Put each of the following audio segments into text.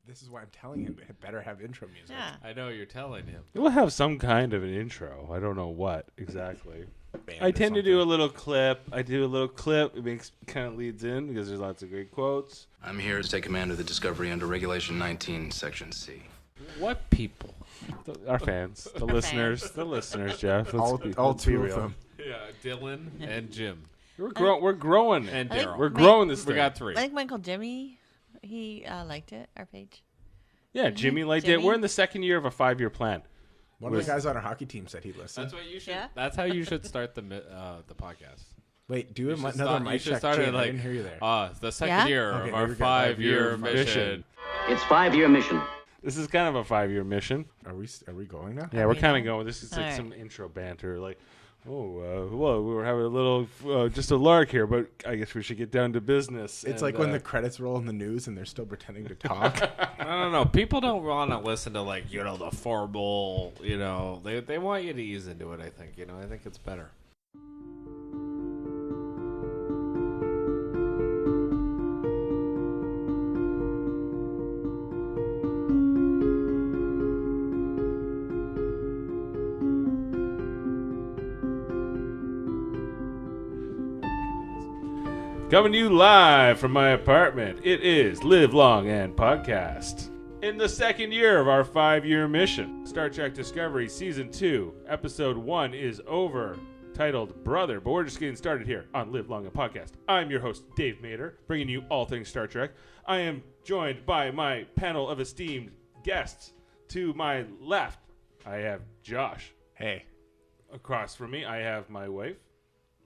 This is why I'm telling him it better have intro music. Yeah. I know you're telling him. We'll have some kind of an intro. I don't know what exactly. Band I or tend to do a something. little clip. It kind of leads in because there's lots of great quotes. I'm here to take command of the Discovery under Regulation 19, Section C. What people? Our fans, the listeners, Jeff. All Let's be two real. of them. Yeah, Dylan and Jim We're growing. and I think Daryl. We're growing this We thing. got 3. I think Michael Jimmy, he liked it, our page. Yeah, Jimmy liked it. Jimmy? We're in the second year of a 5-year plan. One of the guys on our hockey team said he'd listen. That's what you should. Yeah? That's how you should start the podcast. Wait, do You another should start- you mic should check. start it Jane, I like, didn't hear you there. The second Yeah? year Okay, of our there we go. 5-year Mission. mission. It's 5-year mission. This is kind of a 5-year mission. Are we going now? Yeah, we're we kind of know? going. This is like All right. some intro banter. Like, well, we were having a little, just a lark here, but I guess we should get down to business. It's And, like when the credits roll in the news and they're still pretending to talk. I don't know. People don't want to listen to the formal. They want you to ease into it. I think. I think it's better. Coming to you live from my apartment, it is Live Long and Podcast. In the second year of our 5-year mission, Star Trek Discovery Season 2, Episode 1 is over, titled Brother, but we're just getting started here on Live Long and Podcast. I'm your host, Dave Mader, bringing you all things Star Trek. I am joined by my panel of esteemed guests. To my left, I have Josh. Hey, Across from me, I have my wife.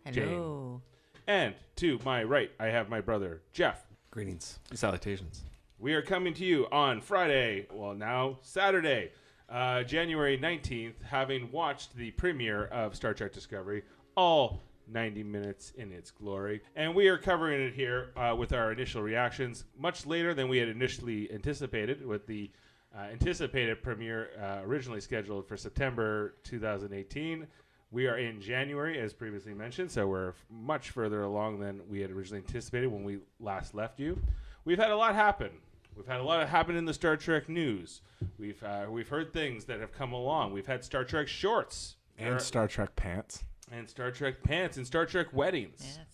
Hello. And to my right, I have my brother, Jeff. Greetings, salutations. We are coming to you on Friday, well, now Saturday, January 19th, having watched the premiere of Star Trek Discovery, all 90 minutes in its glory. And we are covering it here with our initial reactions much later than we had initially anticipated, with the anticipated premiere originally scheduled for September 2018. We are in January, as previously mentioned, so we're much further along than we had originally anticipated when we last left you. We've had a lot happen. We've had a lot happen in the Star Trek news. We've heard things that have come along. We've had Star Trek shorts and Star Trek pants. and Star Trek pants and Star Trek weddings. Yes.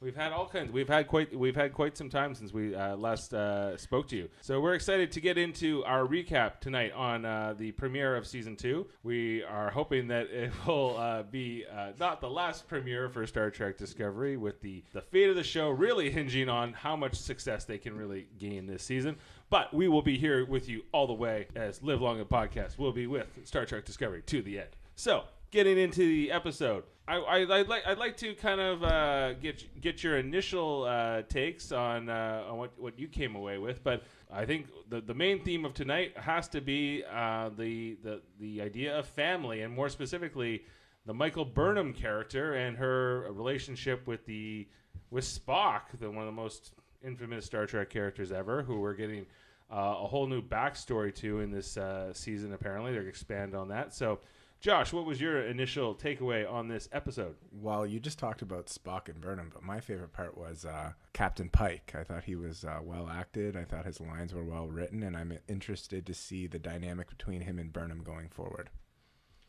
We've had all kinds. We've had quite some time since we last spoke to you. So we're excited to get into our recap tonight on the premiere of season 2. We are hoping that it will be not the last premiere for Star Trek Discovery, with the fate of the show really hinging on how much success they can really gain this season. But we will be here with you all the way, as Live Long and Podcast will be with Star Trek Discovery to the end. So, getting into the episode, I'd like to kind of get your initial takes on what you came away with. But I think the main theme of tonight has to be the idea of family, and more specifically, the Michael Burnham character and her relationship with Spock, one of the most infamous Star Trek characters ever, who we're getting a whole new backstory to in this season. Apparently, they're going to expand on that. So, Josh, what was your initial takeaway on this episode? Well, you just talked about Spock and Burnham, but my favorite part was Captain Pike. I thought he was well acted. I thought his lines were well written, and I'm interested to see the dynamic between him and Burnham going forward.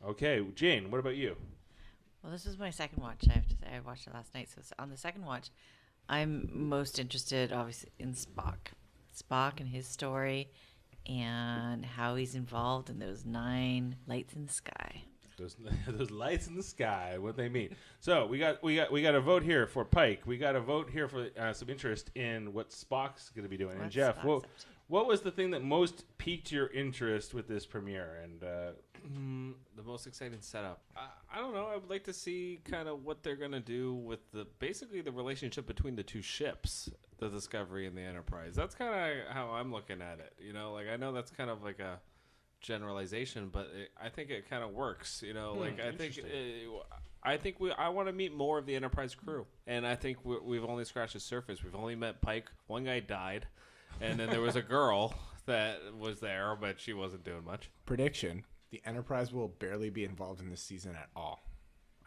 Okay, Jane, what about you? Well, this was my second watch. I have to say, I watched it last night. So on the second watch, I'm most interested, obviously, in Spock and his story, and how he's involved in those 9 lights in the sky. Those lights in the sky, what they mean. So we got a vote here for Pike. We got a vote here for some interest in what Spock's going to be doing. And What's Jeff, Spock's up to? what was the thing that most piqued your interest with this premiere? And The most exciting setup. I don't know. I would like to see kind of what they're gonna do with basically the relationship between the two ships, the Discovery and the Enterprise. That's kind of how I'm looking at it. I know that's kind of like a generalization, but I think it kind of works. I want to meet more of the Enterprise crew, and I think we've only scratched the surface. We've only met Pike. One guy died, and then there was a girl that was there, but she wasn't doing much. Prediction: the Enterprise will barely be involved in this season at all.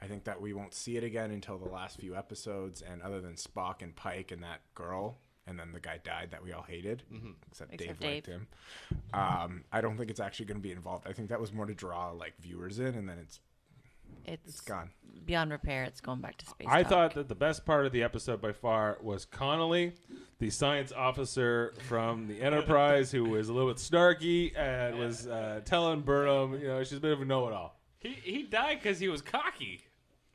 I think that we won't see it again until the last few episodes, and other than Spock and Pike and that girl, and then the guy died that we all hated, except Dave Dave. liked him. I don't think it's actually going to be involved. I think that was more to draw like viewers in, and then it's gone. Beyond repair. It's going back to space. I dock. thought that the best part of the episode by far was Connolly, the science officer from the Enterprise, who was a little bit snarky and was telling Burnham, she's a bit of a know-it-all. He died because he was cocky.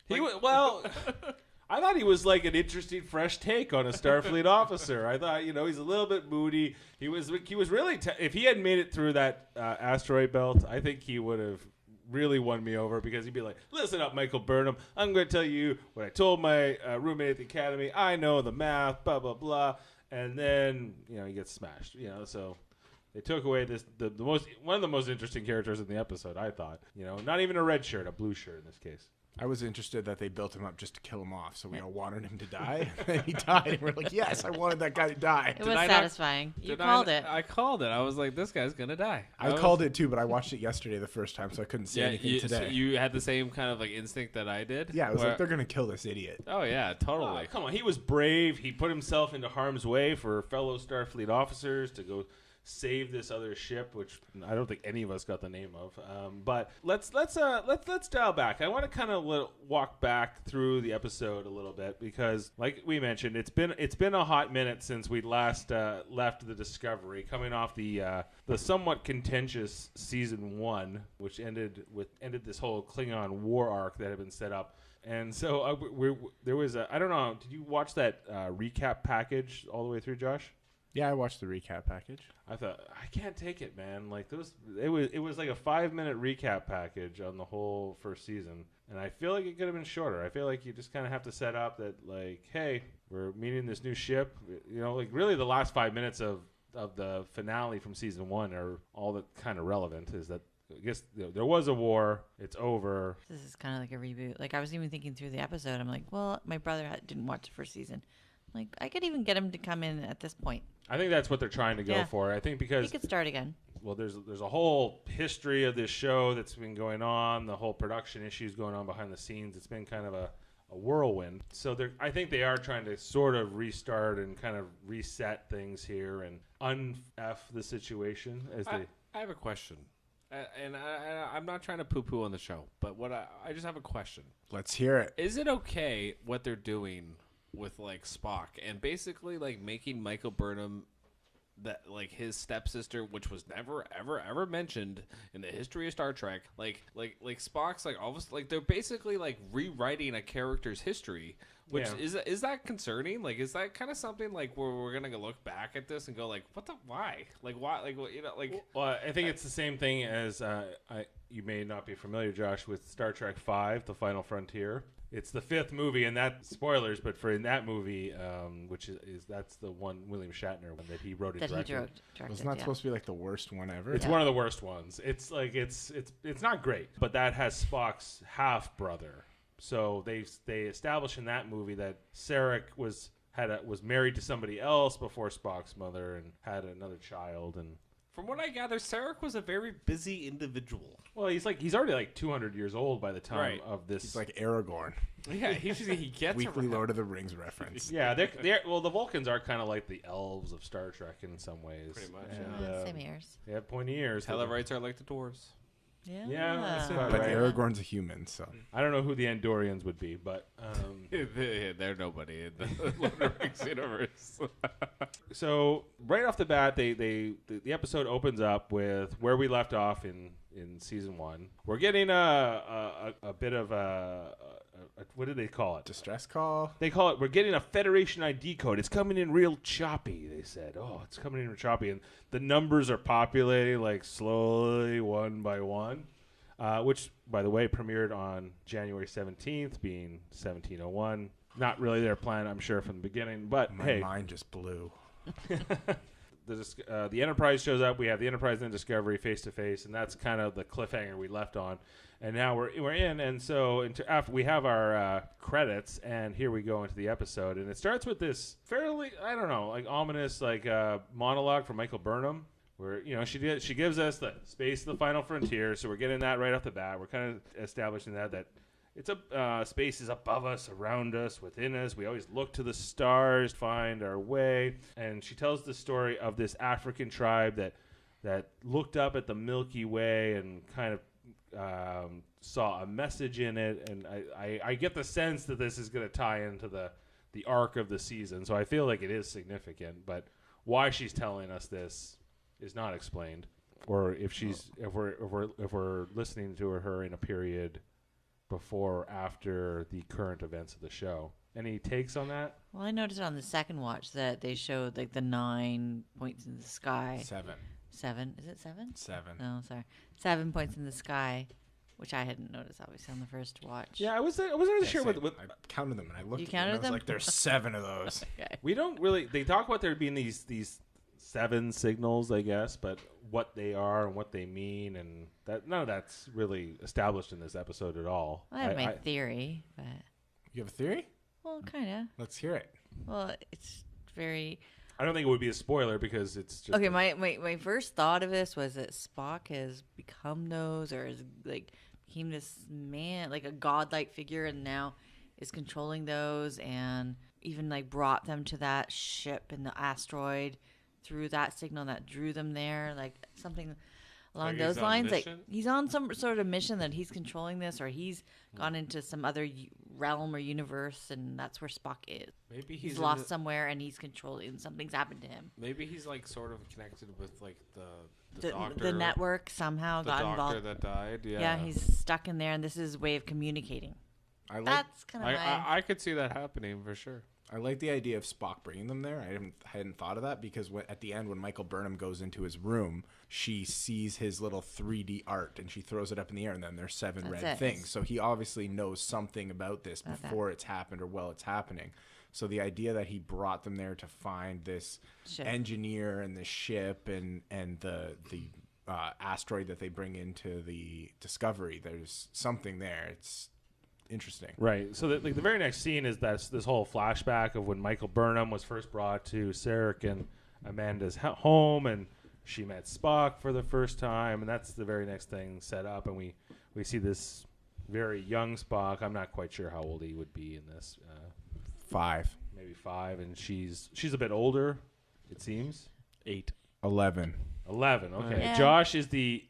I thought he was like an interesting, fresh take on a Starfleet officer. I thought, he's a little bit moody. He was really, if he had made it through that asteroid belt, I think he would have really won me over, because he'd be like, listen up, Michael Burnham. I'm going to tell you what I told my roommate at the academy. I know the math, blah, blah, blah. And then, he gets smashed, so... They took away one of the most interesting characters in the episode, I thought. Not even a red shirt, a blue shirt in this case. I was interested that they built him up just to kill him off, so we all wanted him to die. And he died, and we're like, yes, I wanted that guy to die. It was satisfying. You called it. I called it. I was like, this guy's gonna die. I called it too, but I watched it yesterday the first time, so I couldn't say anything today. So you had the same kind of like instinct that I did? Yeah, I was like, they're going to kill this idiot. Oh, yeah, totally. Come on, he was brave. He put himself into harm's way for fellow Starfleet officers to go save this other ship, which I don't think any of us got the name of. But let's dial back. I want to kind of walk back through the episode a little bit, because, like we mentioned, it's been a hot minute since we last left the Discovery, coming off the somewhat contentious season 1, which ended this whole Klingon war arc that had been set up. And so there was I don't know. Did you watch that recap package all the way through, Josh? Yeah, I watched the recap package. I thought, I can't take it, man. Like it was like a 5-minute recap package on the whole first season, and I feel like it could have been shorter. I feel like you just kind of have to set up that, like, hey, we're meeting this new ship. Like really the last 5 minutes of the finale from season 1 are all that kind of relevant. Is that I guess there was a war. It's over. This is kind of like a reboot. Like I was even thinking through the episode. I'm like, well, my brother didn't watch the first season. Like I could even get him to come in at this point. I think that's what they're trying to go for. I think because he could start again. Well, there's a whole history of this show that's been going on, the whole production issues going on behind the scenes. It's been kind of a whirlwind. So I think they are trying to sort of restart and kind of reset things here and un-F the situation. I have a question. And I'm not trying to poo-poo on the show, but I just have a question. Let's hear it. Is it okay what they're doing with like Spock and basically like making Michael Burnham that like his stepsister, which was never ever mentioned in the history of Star Trek, like Spock's like almost like they're basically like rewriting a character's history, which is that concerning? Like is that kind of something like where we're gonna look back at this and go like why well, I think it's the same thing as you may not be familiar, Josh, with Star Trek V, The Final Frontier. It's the 5th movie, and that spoilers, but in that movie, which is that's the one William Shatner one that he wrote and directed. It was not supposed to be like the worst one ever. It's one of the worst ones. It's like it's not great, but that has Spock's half brother. So they establish in that movie that Sarek was married to somebody else before Spock's mother and had another child. And from what I gather, Sarek was a very busy individual. Well, he's already like 200 years old by the time of this. He's like Aragorn. Yeah, he gets weekly Lord of the Rings reference. Yeah, well, the Vulcans are kind of like the elves of Star Trek in some ways. Pretty much. And, same ears. They have pointy ears. Televrites are like the dwarves. Yeah, but right. Aragorn's a human, so I don't know who the Andorians would be, but they're nobody in the Lord of the Rings universe. So right off the bat, the episode opens up with where we left off in season 1. We're getting a bit of a what do they call it? Distress call? They call it, we're getting a Federation ID code. It's coming in real choppy, they said. Oh, it's coming in real choppy. And the numbers are populating like slowly one by one, which, by the way, premiered on January 17th, being 1701. Not really their plan, I'm sure, from the beginning. But My mind just blew. The Enterprise shows up. We have the Enterprise and the Discovery face to face, and that's kind of the cliffhanger we left on. And now we're in, and so after we have our credits, and here we go into the episode, and it starts with this fairly, I don't know, like ominous, like monologue from Michael Burnham, where she gives us the space of the final frontier, so we're getting that right off the bat. We're kind of establishing that It's a space is above us, around us, within us. We always look to the stars, find our way. And she tells the story of this African tribe that looked up at the Milky Way and kind of saw a message in it. And I get the sense that this is going to tie into the arc of the season. So I feel like it is significant. But why she's telling us this is not explained, or if we're listening to her in a period before or after the current events of the show. Any takes on that? Well, I noticed on the second watch that they showed like the 9 points in the sky. 7. 7? Is it 7? 7. No, sorry. 7 points in the sky, which I hadn't noticed obviously on the first watch. Yeah, I wasn't really sure Same. what I counted them and I looked You at them and I counted was them? like, there's 7 of those. Okay. we don't really. They talk about there being these 7 signals, I guess, but what they are and what they mean, and that none of that's really established in this episode at all. I have my theory, but You have a theory? well, kind of. Let's hear it. Well, it's very I don't think it would be a spoiler because it's just okay. My first thought of this was that Spock has become those, or is like became this man, like a godlike figure, and now is controlling those, and even like brought them to that ship in the asteroid through that signal that drew them there, like something along Like those he's on lines. Like mission? he's on some sort of mission that he's controlling this, or he's gone into some other realm or universe, and that's where Spock is. Maybe He's in lost the- somewhere, and he's controlling. Something's happened to him. Maybe he's like sort of connected with like the doctor, The network somehow the got doctor involved. that died. Yeah, Yeah, he's stuck in there, and this is his way of communicating. I like That's kind of my. I could see that happening for sure. I like the idea of Spock bringing them there. I hadn't thought of that because at the end when Michael Burnham goes into his room, she sees his little 3D art and she throws it up in the air, and then there's 7 That's red it. things. So he obviously knows something about this About that. before it's happened or while it's happening. So the idea that he brought them there to find this Ship. engineer and the ship and the asteroid that they bring into the Discovery, there's something there. It's interesting. right. So the very next scene is this whole flashback of when Michael Burnham was first brought to Sarek and Amanda's home, and she met Spock for the first time, and that's the very next thing set up, and we see this very young Spock. I'm not quite sure how old he would be in this. 5. Maybe 5, and she's a bit older, it seems. 8. 11. 11. Okay. Yeah. Josh is the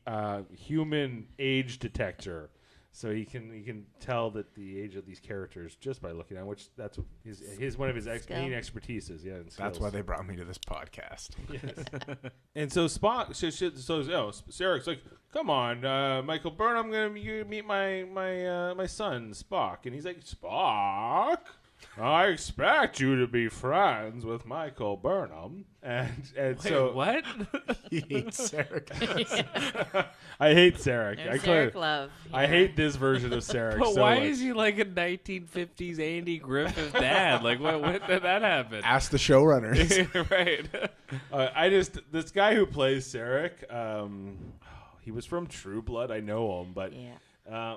human age detector, so he can tell that the age of these characters just by looking at which that's what his one of his Skill. main expertises. Yeah, and That's skills. why they brought me to this podcast. And so Spock, so Sarek's like, "Come on, Michael Burnham, I'm gonna meet my son Spock," and he's like, "Spock, I expect you to be friends with Michael Burnham," and so what? He hates Sarek. I hate Sarek. There's I Sarek Love. I hate this version of Sarek. But so why much. is he like a 1950s Andy Griffith dad? Like, when did that happen? Ask the showrunners. Right. This guy who plays Sarek, he was from True Blood. I know him, but Yeah.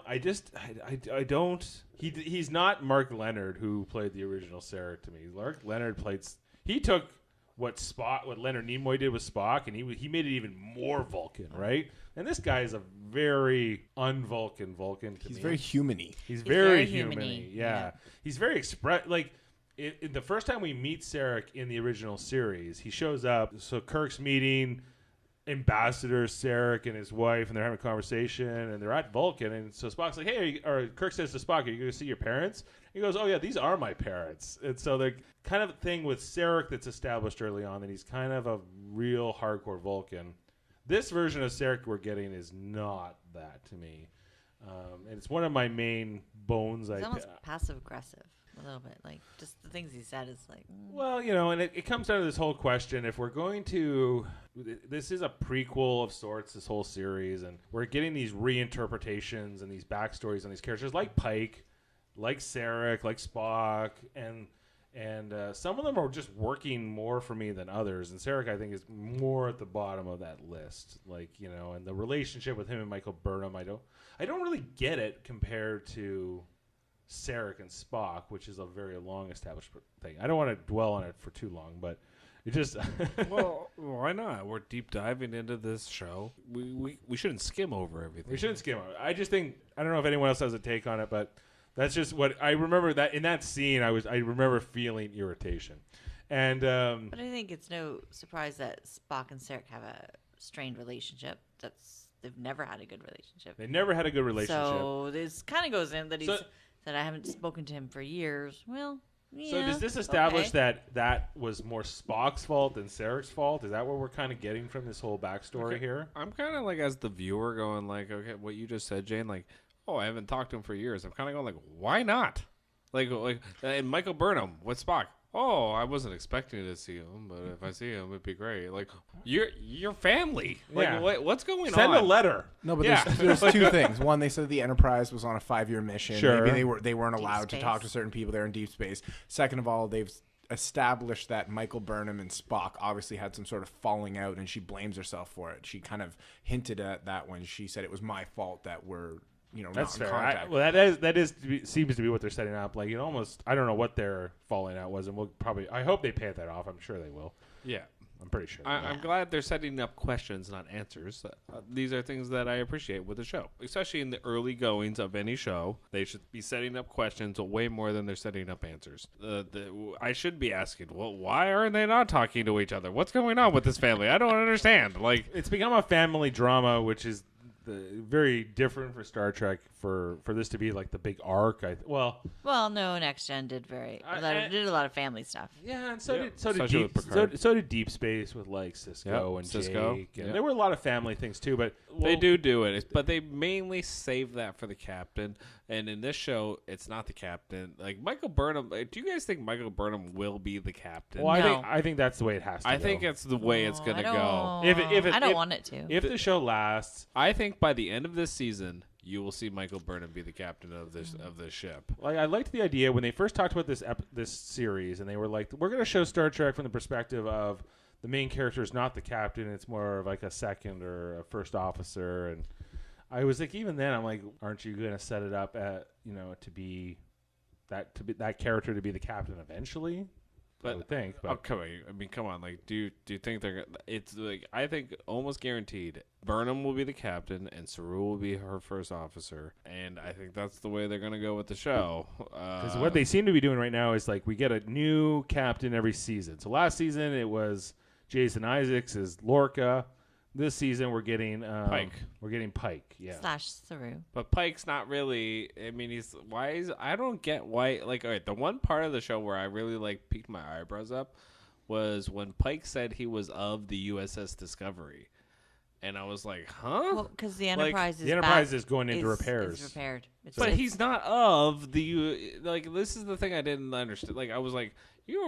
I don't. He's not Mark Leonard who played the original Sarek to me. Mark Leonard he took what Leonard Nimoy did with Spock, and he made it even more Vulcan, right? And this guy is a very un-Vulcan Vulcan to He's me. very human-y. He's very very human-y. human-y, Yeah. yeah. He's very in the first time we meet Sarek in the original series, he shows up. So Kirk's meeting Ambassador Sarek and his wife, and they're having a conversation, and they're at Vulcan. And so Spock's like, "Hey," or Kirk says to Spock, "Are you going to see your parents?" He goes, "Oh yeah, these are my parents." And so the kind of thing with Sarek that's established early on that he's kind of a real hardcore Vulcan. This version of Sarek we're getting is not that to me, and it's one of my main bones. He's almost passive aggressive a little bit. Like just the things he said is like. Well, and it comes down to this whole question: if we're going to, this is a prequel of sorts, this whole series, and we're getting these reinterpretations and these backstories on these characters, like Pike, like Sarek, like Spock, and some of them are just working more for me than others. And Sarek, I think, is more at the bottom of that list. And the relationship with him and Michael Burnham, I don't really get it compared to Sarek and Spock, which is a very long established thing. I don't want to dwell on it for too long, but it just Well, why not? We're deep diving into this show. We shouldn't skim over everything. we shouldn't skim it. I just think I don't know if anyone else has a take on it, but That's just what I remember. That in that scene, I remember feeling irritation, and But I think it's no surprise that Spock and Sarek have a strained relationship. They've never had a good relationship. they never had a good relationship. So this kind of goes in that that I haven't spoken to him for years. Well, yeah. So does this establish okay. that was more Spock's fault than Sarek's fault? Is that what we're kind of getting from this whole backstory here? I'm kind of like, as the viewer, going like, okay, what you just said, Jane, like, oh, I haven't talked to him for years. I'm kind of going like, why not? Like, and Michael Burnham with Spock. Oh, I wasn't expecting to see him, but if I see him, it'd be great. Like, your family. Like, Yeah. what's going on? Send a letter. No, but Yeah. there's two things. One, they said the Enterprise was on a 5-year mission. Sure. Maybe they weren't Deep allowed to space. talk to certain people. They're in deep space. Second of all, they've established that Michael Burnham and Spock obviously had some sort of falling out, and she blames herself for it. She kind of hinted at that when she said it was my fault that we're That's not in fair. contact. Seems to be what they're setting up. Like, I don't know what their falling out was, and I hope they pay that off. I'm sure they will. Yeah. I'm pretty sure. I'm glad they're setting up questions, not answers. These are things that I appreciate with the show, especially in the early goings of any show. They should be setting up questions way more than they're setting up answers. I should be asking, well, why aren't they not talking to each other? What's going on with this family? I don't understand. Like, It's become a family drama, which is very different for Star Trek. For this to be like the big arc, Well, no, Next Gen did did a lot of family stuff. yeah, and so Yeah, did especially Deep, with Picard. so did Deep Space with like Cisco Yep, and Cisco. Jake. And Yep. there were a lot of family things too, but they do it, but they mainly save that for the captain. And in this show, it's not the captain. Like, Michael Burnham, do you guys think Michael Burnham will be the captain? Well, No. I think that's the way it has to. I go. think it's the way it's going to go. If I don't want it to. If the show lasts, I think by the end of this season, you will see Michael Burnham be the captain of this ship. like, I liked the idea when they first talked about this series, and they were like, "We're going to show Star Trek from the perspective of the main character is not the captain; it's more of like a second or a first officer." And I was like, even then, I'm like, "Aren't you going to set it up at to be that character to be the captain eventually?" I would think. But come on. Like, do you think they're? It's like, I think almost guaranteed Burnham will be the captain and Saru will be her first officer, and I think that's the way they're gonna go with the show. Because what they seem to be doing right now is like we get a new captain every season. So last season it was Jason Isaacs as Lorca. This season we're getting Pike. We're getting Pike. Yeah. / Saru. But Pike's not really. I mean, I don't get why. Like, all right, the one part of the show where I really piqued my eyebrows up was when Pike said he was of the USS Discovery, and I was like, huh? Well, because the Enterprise is the Enterprise back- is going into repairs. Is repaired. But he's not of the this is the thing I didn't understand. Like, I was like, you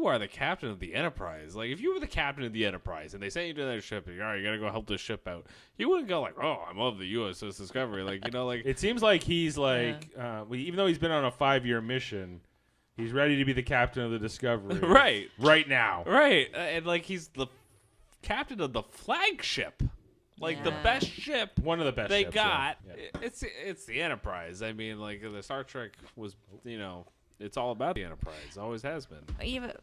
are the captain of the Enterprise. Like, if you were the captain of the Enterprise and they sent you to that ship, and all right, you gotta go help this ship out, you wouldn't go like, oh, I'm of the USS Discovery. Like, like It seems like he's like even though he's been on a 5-year mission, he's ready to be the captain of the Discovery right now. Right, and like he's the captain of the flagship. Like, the best ship, one of the best they ships, got. yeah. It's the Enterprise. I mean, like, the Star Trek was, it's all about the Enterprise. Always has been. Yeah,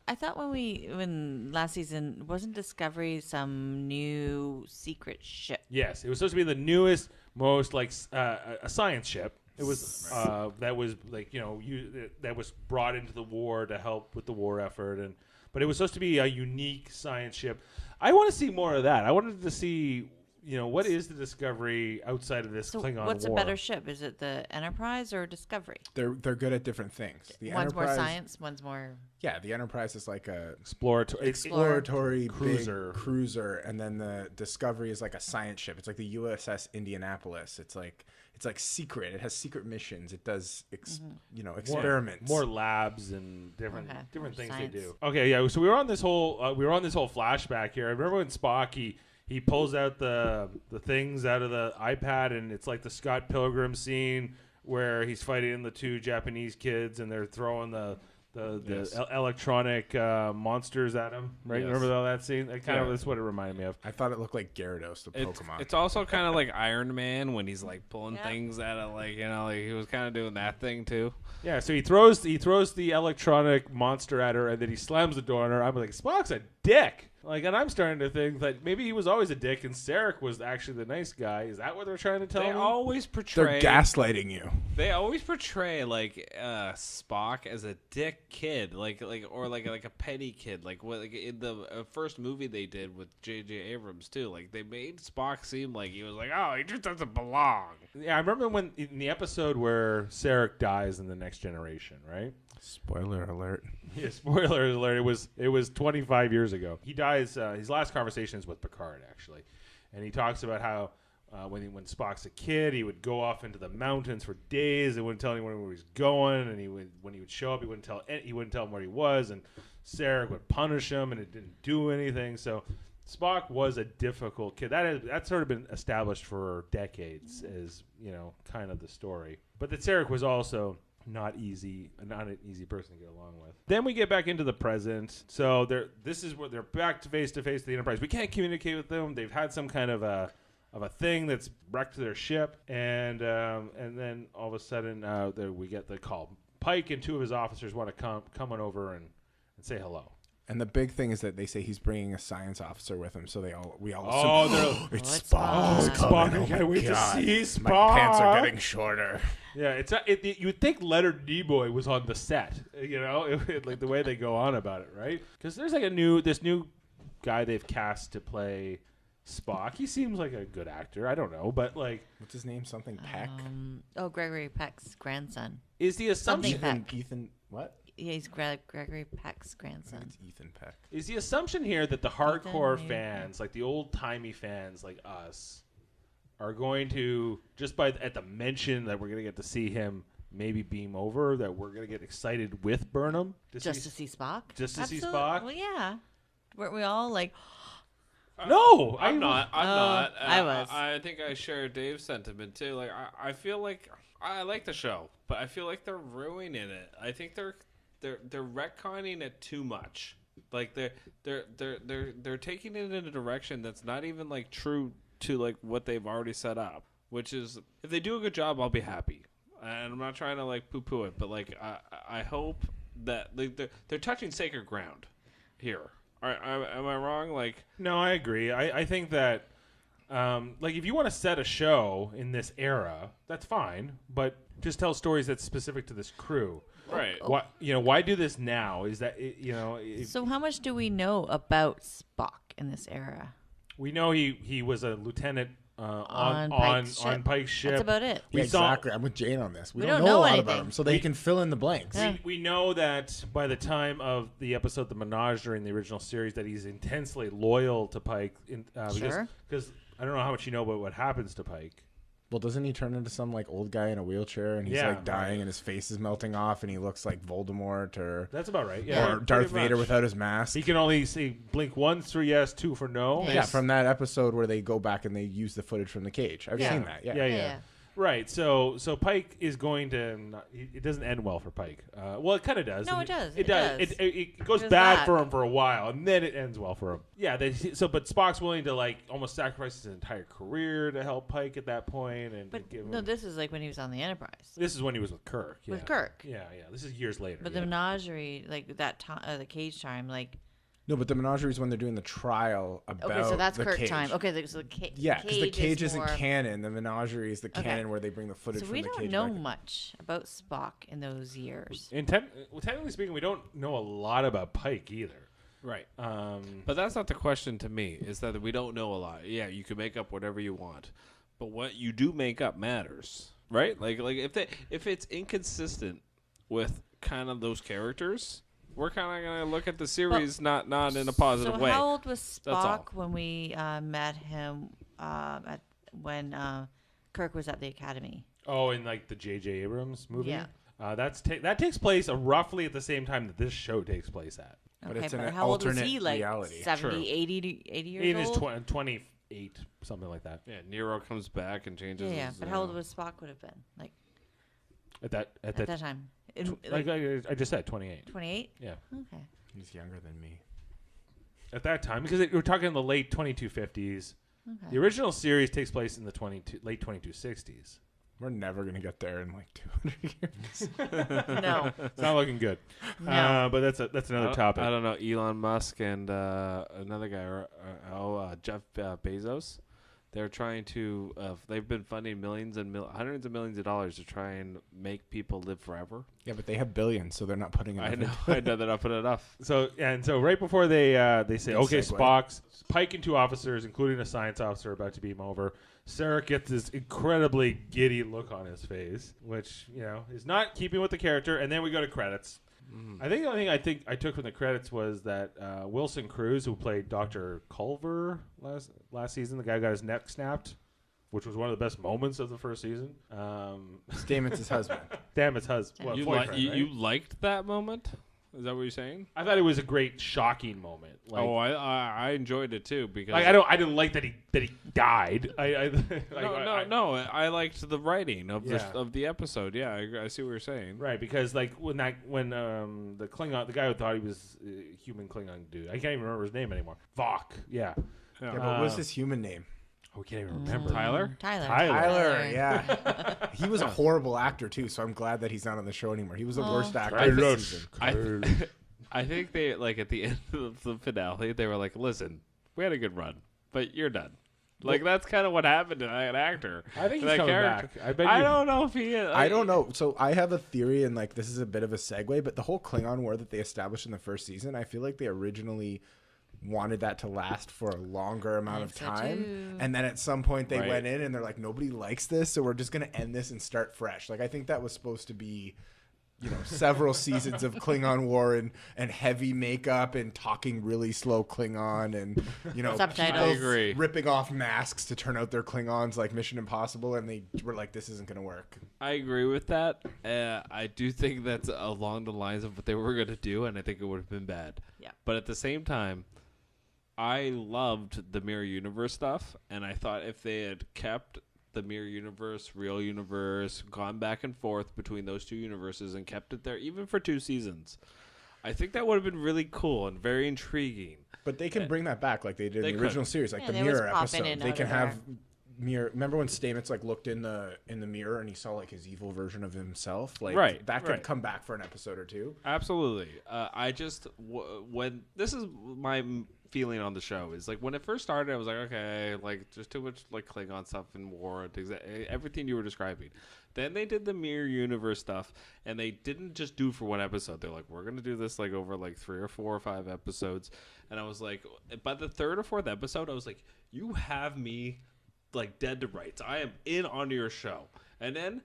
I thought when last season, wasn't Discovery some new secret ship? Yes, it was supposed to be the newest, most like a science ship. It was that was like that was brought into the war to help with the war effort, but it was supposed to be a unique science ship. I want to see more of that. I wanted to see what is the Discovery outside of this Klingon war. What's a better ship? Is it the Enterprise or Discovery? They're good at different things. The One's more Enterprise, science, one's more... Yeah, the Enterprise is like a Cruiser. exploratory big cruiser, and then the Discovery is like a science ship. It's like the USS Indianapolis. It's like secret. It has secret missions. It does experiments. more labs and different More things science. they do. Okay, yeah. So we were on this whole flashback here. I remember when Spock he pulls out the things out of the iPad, and it's like the Scott Pilgrim scene where he's fighting the 2 Japanese kids and they're throwing the electronic monsters at him, right? Yes. Remember all that scene? That's what it reminded me of. I thought it looked like Gyarados, the Pokemon. It's also kind of like Iron Man when he's like pulling things out of like he was kind of doing that thing too. Yeah, so he throws the electronic monster at her, and then he slams the door on her. I'm like, Spock's a dick. Like, and I'm starting to think that maybe he was always a dick and Sarek was actually the nice guy. Is that what they're trying to tell They me? always They're portray. gaslighting you. They always portray like Spock as a dick kid, like a petty kid, like what like in the first movie they did with J.J. Abrams too. Like they made Spock seem like he was like, oh, he just doesn't belong. Yeah, I remember when in the episode where Sarek dies in The Next Generation, right? Spoiler alert. Yeah, spoiler alert. It was 25 years ago. He dies. His last conversation is with Picard, actually, and he talks about how when Spock's a kid, he would go off into the mountains for days. He wouldn't tell anyone where he was going, and when he would show up, he wouldn't tell him where he was, and Sarek would punish him, and it didn't do anything. So Spock was a difficult kid. That's sort of been established for decades as kind of the story. But that Sarek was also not an easy person to get along with. Then we get back into the present. So this is where they're back to face the Enterprise. We can't communicate with them. They've had some kind of a thing that's wrecked their ship, and then all of a sudden we get the call. Pike and two of his officers want to come on over and say hello. And the big thing is that they say he's bringing a science officer with him, so we all Oh, it's it's Spock. Spock. He's coming. I Oh can't my wait to God. see Spock. My pants are getting shorter. Yeah, you would think Leonard Nimoy was on the set, like the way they go on about it, right? Because there's like this new guy they've cast to play Spock. He seems like a good actor. I don't know, but like, What's his name? Something Peck. Gregory Peck's grandson. is the assumption Something Peck. Ethan. What? Yeah, he's Gregory Peck's I think grandson. it's Ethan Peck. is the assumption here that the hardcore maybe. fans, like the old timey fans like us, are going to just at the mention that we're going to get to see him maybe beam over, that we're going to get excited with Burnham Just to see Spock? Just to see Absolutely. Spock? Well, yeah. Weren't we all like, No, I'm not. I was. I think I share Dave's sentiment too. Like I feel like I like the show, but I feel like they're ruining it. I think they're retconning it too much. Like they're taking it in a direction that's not even like true to like what they've already set up. Which is, if they do a good job, I'll be happy. And I'm not trying to like poo-poo it, but like I hope that they're touching sacred ground here. Am I wrong? Like, no, I agree. I think that, like, if you want to set a show in this era, that's fine. But just tell stories that's specific to this crew. right? Why do this now? Is that so how much do we know about Spock in this era? we know he was a lieutenant on Pike's ship. That's about it. Yeah, We saw- exactly. I'm with Jane on this. We We don't don't know a know lot anything. about him, so they can fill in the blanks. Yeah. We know that by the time of the episode The Menagerie in the original series that he's intensely loyal to Pike. Sure. Because I don't know how much you know about what happens to Pike. Well, doesn't he turn into some like old guy in a wheelchair and he's Yeah, like dying and his face is melting off and he looks like Voldemort or That's about right. Yeah, Darth pretty Vader much. without his mask? He can only blink once for yes, two for no. Yeah. Yeah, from that episode where they go back and they use the footage from the cage. I've Yeah. seen that. Yeah. Yeah. Right. So Pike is going to. It doesn't end well for Pike. Well, it kind of does. No, And it does. It It does. does. It goes It goes bad back. for him for a while, and then it ends well for him. Yeah. But Spock's willing to like almost sacrifice his entire career to help Pike at that point, and But give him. no, this is like when he was on the Enterprise This is when he was with Kirk. Yeah. with Kirk. Yeah. This is years later. But yeah. the menagerie, like that time, the cage time, like No, but the menagerie is when they're doing the trial about okay, so that's the Kirk cage. time. Okay, so the Yeah, because the cage is isn't more, canon. The menagerie is the Okay. canon where they bring the footage So from we the don't cage. know back. much about Spock in those years. Technically speaking, we don't know a lot about Pike either. Right. But that's not the question to me. Is that we don't know a lot. Yeah, you can make up whatever you want, but what you do make up matters, right? Like if it's inconsistent with kind of those characters, we're kind of gonna look at the series not in a positive So way. how old was That's all. Spock when we met him when Kirk was at the academy? Oh, in like the J.J. Abrams movie. Yeah. That takes place roughly at the same time that this show takes place at. But Okay, it's an how old was alternate he? Like reality. 70, 80 years In his old? 28, something like that. Yeah, Nero comes back and changes. Yeah. his, But how old was Spock would have been? Like At that at that time? like I just said, 28. 28? Yeah, Okay. He's younger than me. at that time because we're talking in the late 2250s. Okay. The original series takes place in the late 2260s. We're never gonna get there in like 200 years. No. It's not looking good. No. But that's another topic. I don't know. Elon Musk and another guy, Jeff Bezos. They're trying to. They've been funding hundreds of millions of dollars to try and make people live forever. Yeah, but they have billions, so they're not putting enough. I know. into I it. know they're not putting enough. So right before they say, Good okay, segue. Pike and 2 officers, including a science officer, are about to beam over. Sarek gets this incredibly giddy look on his face, which is not keeping with the character. And then we go to credits. I think the only thing I took from the credits was that Wilson Cruz, who played Dr. Culver last season, the guy who got his neck snapped, which was one of the best moments of the first season. Stamets' husband. Stamets' husband. Well, You boyfriend, right? you liked that moment? Is that what you're saying? I thought it was a great, shocking moment. Like, I enjoyed it too because I didn't like that he died. No. I liked the writing of Yeah. the episode. Yeah, I see what you're saying. Right, because like when the Klingon, the guy who thought he was a human Klingon dude, I can't even remember his name anymore. Vok, yeah. Yeah, but what was his human name? Oh, we can't even remember. Tyler? Tyler, yeah. He was a horrible actor, too, so I'm glad that he's not on the show anymore. He was the worst actor of the season. I think they at the end of the finale they were like, "Listen, we had a good run, but you're done." Like that's kind of what happened to that actor. I think to he's that coming character. back. I don't know if he is. I don't know. So I have a theory, and like this is a bit of a segue, but the whole Klingon War that they established in the first season, I feel like they originally wanted that to last for a longer amount of time, and then at some point they went in and they're like, nobody likes this, so we're just going to end this and start fresh. Like I think that was supposed to be several seasons of Klingon War and heavy makeup and talking really slow Klingon and Subtitles. I agree. ripping off masks to turn out their Klingons like Mission Impossible, and they were like, this isn't going to work. I agree with that. I do think that's along the lines of what they were going to do, and I think it would have been bad. Yeah. But at the same time, I loved the Mirror Universe stuff, and I thought if they had kept the Mirror Universe, Real Universe, gone back and forth between those two universes and kept it there even for 2 seasons, I think that would have been really cool and very intriguing. But they can bring that back like they did They in the could. original series, like Yeah, the they was mirror popping episode. in They out can of have there. mirror. Remember when Stamets like looked in the mirror and he saw like his evil version of himself? Like Right, that could right. come back for an episode or two. Absolutely. I just when this is my feeling on the show is like when it first started, I was like, okay, like just too much like Klingon stuff and war, and everything you were describing. Then they did the Mirror Universe stuff, and they didn't just do it for one episode. They're like, we're gonna do this like over like 3 or 4 or 5 episodes, and I was like, by the 3rd or 4th episode, I was like, you have me like dead to rights. I am in on your show, and then